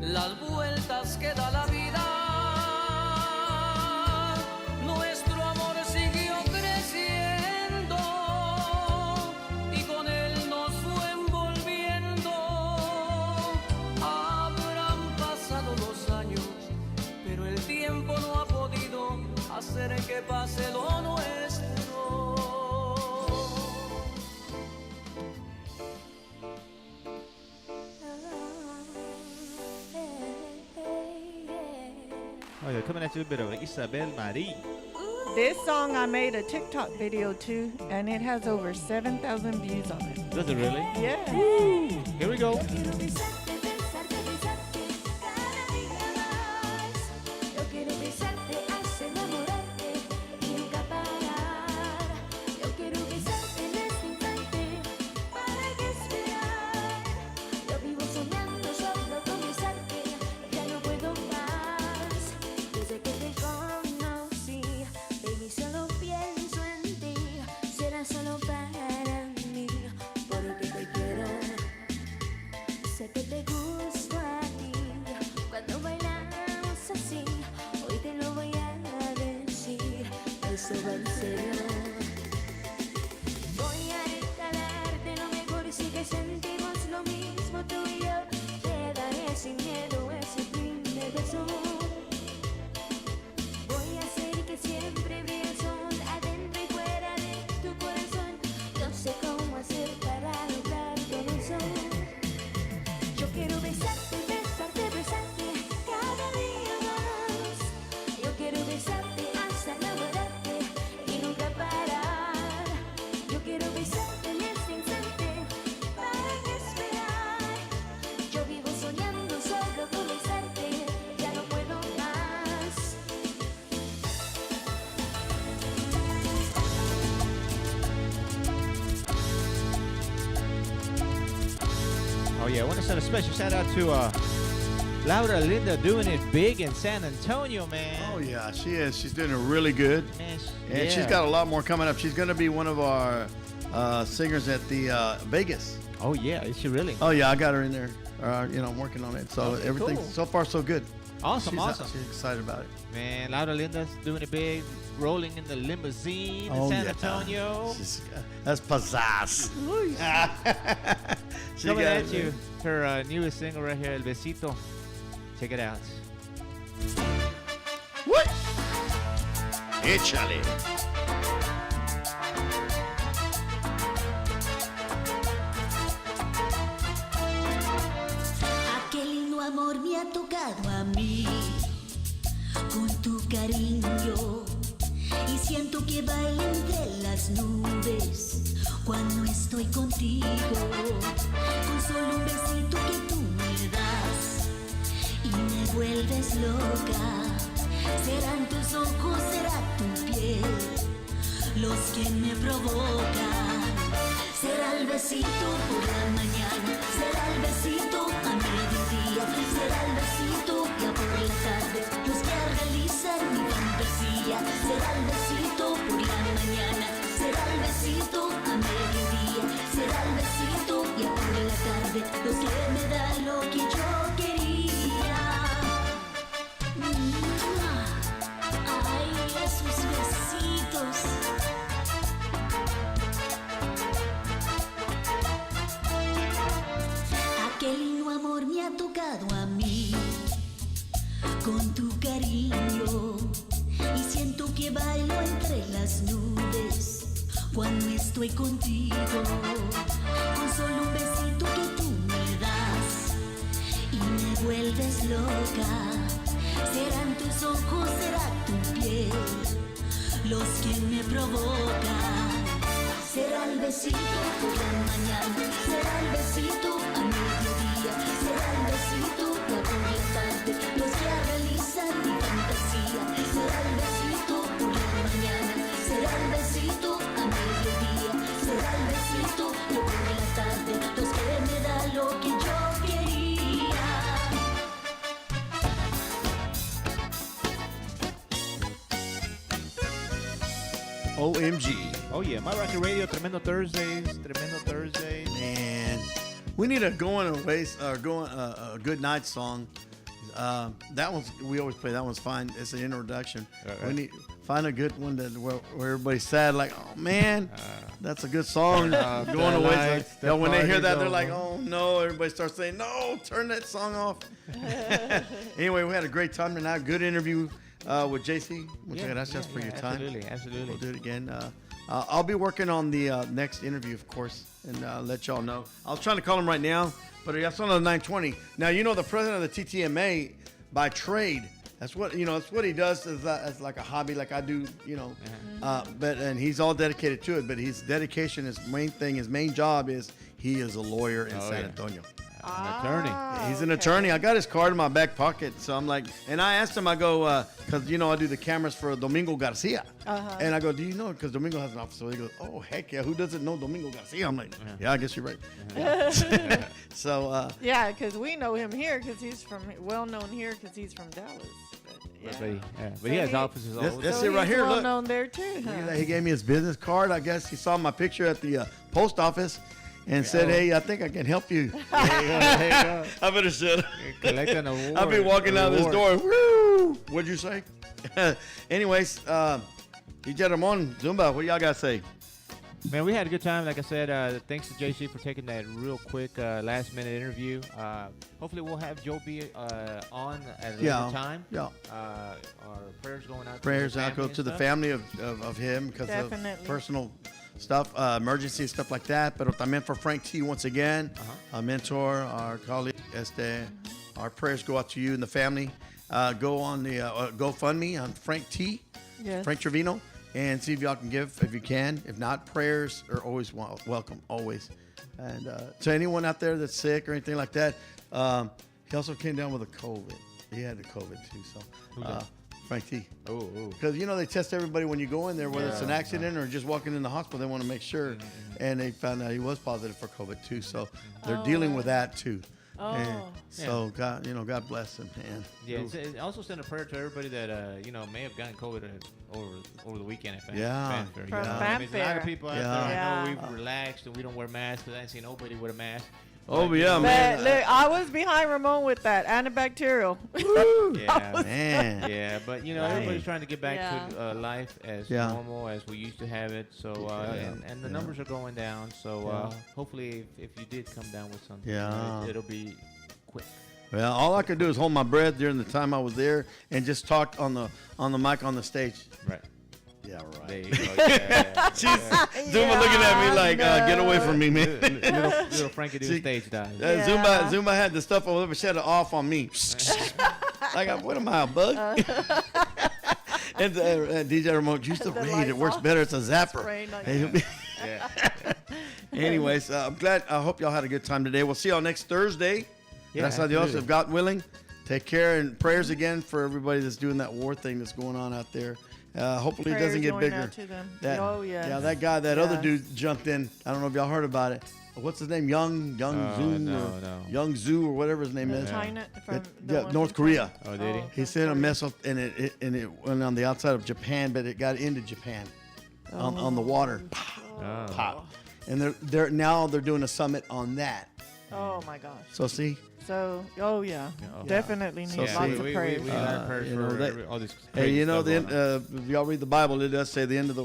las vueltas que da la vida, nuestro amor siguió creciendo y con él nos fue envolviendo. Habrán pasado los años, pero el tiempo no ha podido hacer que pase lo nuestro. Oh, yeah, coming at you a bit of Isabel Marie. This song I made a TikTok video to, and it has over 7,000 views on it. Does it really? Yeah. Woo. Here we go. Voy a regalarte lo mejor, si que sentimos lo mismo tú y yo. Te daré sin miedo ese primer beso. Voy a hacer que siempre brille el sol adentro y fuera de tu corazón. No sé cómo hacer para lograr todo eso. Yo quiero besarte, besarte, besarte cada día más. Yo quiero besarte hasta enamorarte y nunca parar. Yo quiero besarte en este instante, ¿para qué esperar? Yo vivo soñando solo con besarte, ya no puedo más. Oh, yeah, I want to send a special shout out to Laura Linda doing it big in San Antonio, man. Oh, yeah, she is. She's doing it really good. Man, And yeah. she's got a lot more coming up. She's going to be one of our singers at the Vegas. Oh, yeah, is she really? Oh, yeah, I got her in there. I'm working on it. So Okay, everything cool. so far so good. Awesome, She's awesome. She's excited about it. Man, Laura Linda's doing it big, rolling in the limousine in Oh, San yeah. Antonio. That's pizzazz. She Coming got at it, you, man. her newest single right here, El Besito. Check it out. What? Échale. Qué lindo amor me ha tocado a mí, con tu cariño y siento que bailo entre las nubes cuando estoy contigo. Con solo un besito que tú me das y me vuelves loca. Serán tus ojos, será tu piel los que me provocan. Será el besito por la mañana, será el besito a mediodía, será el besito ya por la tarde, los que realizan mi fantasía. Será el besito por la mañana, será el besito a mediodía, será el besito ya por la tarde, los que me dan lo que yo quería. Ay, esos besitos. Qué lindo amor me ha tocado a mí con tu cariño y siento que bailo entre las nubes cuando estoy contigo. Con solo un besito que tú me das y me vuelves loca. Serán tus ojos, será tu piel los que me provocan. Será el besito por la mañana, será el besito a mediodía, será el besito ya por la tarde, los que realizan mi fantasía. Será el besito por la mañana, será el besito a mediodía, será el besito ya por la tarde, los que me dan lo que yo quería. OMG. Oh yeah, my record radio, Tremendo Thursdays, Tremendo Thursdays. Man, we need a a good night song. That one's, we always play. That one's fine. It's an introduction. Right. We need find a good one where everybody's sad. Like, oh man, that's a good song. Going away. So, when they hear that, they're like, oh no. Everybody starts saying, no, turn that song off. Anyway, we had a great time tonight. Good interview with JC. Muchas gracias for your time. Absolutely. We'll do it again. I'll be working on the next interview, of course, and let y'all know. I was trying to call him right now, but that's on the 920. Now, you know, the president of the TTMA by trade, that's what he does as like a hobby, like I do, you know. And he's all dedicated to it. But his dedication, his main job is he is a lawyer in San Antonio. An attorney. He's an attorney. I got his card in my back pocket. So I'm like, and I asked him, I go, because, you know, I do the cameras for Domingo Garcia. And I go, do you know? Because Domingo has an office. So he goes, oh, heck yeah. Who doesn't know Domingo Garcia? I'm like, yeah, I guess you're right. So. Yeah, because we know him here because he's well known here because he's from Dallas. But he has offices all over. That's it right here. Well Look. known there too. Look at that. He gave me his business card. I guess he saw my picture at the post office. And said, hey, I think I can help you. There you go. I better shut up. I'll be walking out this door. Woo! What'd you say? Anyways, DJ Ramon, Zumba, what y'all got to say? Man, we had a good time. Like I said, thanks to JC for taking that real quick last-minute interview. Hopefully we'll have Joe B on at a later time. Yeah. Our prayers going out Prayers to the out family go to the family of him because of personal stuff, emergency stuff like that. But también for Frank T once again, our mentor, our colleague, our prayers go out to you and the family. Go on the GoFundMe on Frank T, Frank Trevino, and see if y'all can give if you can. If not, prayers are always welcome, always. And to anyone out there that's sick or anything like that, he also came down with a COVID. He had the COVID too, so. Frank T. Because, you know, they test everybody when you go in there, whether it's an accident or just walking in the hospital. They want to make sure. And they found out he was positive for COVID, too. So they're dealing with that, too. So, God, you know, God bless him, man. Yeah, also send a prayer to everybody that, you know, may have gotten COVID over the weekend at Fanfare. Yeah. There's a lot of people out there. I know we've relaxed and we don't wear masks because I ain't seen nobody with a mask. Oh, yeah, man. Look, I was behind Ramon with that antibacterial. Man. Yeah, but, you know, everybody's trying to get back to life as normal as we used to have it. So, and the numbers are going down. So, hopefully, if you did come down with something, it'll be quick. Well, all I could do is hold my breath during the time I was there and just talk on the mic on the stage. Right. Yeah, right. There you go. Yeah. Zuma looking at me like, get away from me, man. Little Frankie do stage dive. Zuma had the stuff over, but she had it off on me. Like, what am I, a bug? And DJ Remote, use the The raid. It works Lysol. better. It's a zapper. Spray, not Hey, yet. Yeah. Anyways, I'm glad. I hope y'all had a good time today. We'll see y'all next Thursday. Yeah, Gracias a Dios, absolutely. if God willing. Take care and prayers again for everybody that's doing that war thing that's going on out there. Hopefully it doesn't Prayers get going bigger. out to them. That, Oh, yes. Yeah, that guy, that other Yes. dude jumped in. I don't know if y'all heard about it. What's his name? Young Oh, Zhu no, or no. Young Zhu or whatever his name From is. China, from the Yeah, one North from Korea. China. Oh, did he? He sent a missile and it went on the outside of Japan, but it got into Japan on the water. Oh. Pop. And they're doing a summit on that. Oh my gosh. So see. So, oh yeah, definitely need So lots see, of we prayers. got prayers you for know, that- all this. Hey, crazy you know, stuff going on. if y'all read the Bible, it does say the end of the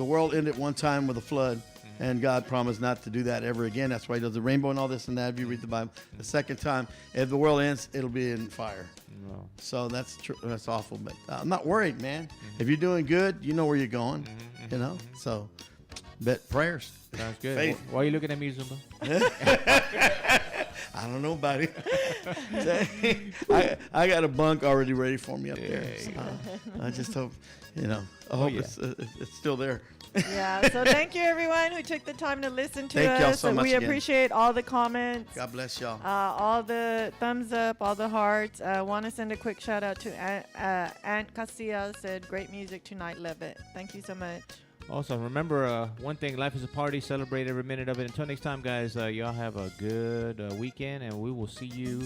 world ended one time with a flood, Mm-hmm. and God promised not to do that ever again. That's why He does the rainbow and all this and that. If you read the Bible, the second time, if the world ends, it'll be in fire. No. So that's that's awful, but I'm not worried, man. If you're doing good, you know where you're going. You know, so bet prayers. Sounds good. Faith. Why are you looking at me, Zumba? I don't know, buddy. I got a bunk already ready for me up there. So I just hope, I hope yeah. it's still there. Yeah, so thank you everyone who took the time to listen to Thank y'all us. so much We again. appreciate all the comments, God bless y'all. all the thumbs up, all the hearts. I want to send a quick shout out to Aunt Castilla, said great music tonight, love it. Thank you so much. Also, remember one thing: life is a party. Celebrate every minute of it. Until next time, guys. Y'all have a good weekend, and we will see you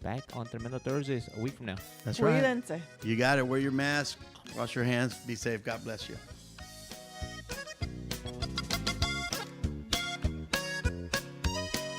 back on Tremendo Thursdays a week from now. That's right. Cuídense. You got it. Wear your mask. Wash your hands. Be safe. God bless you.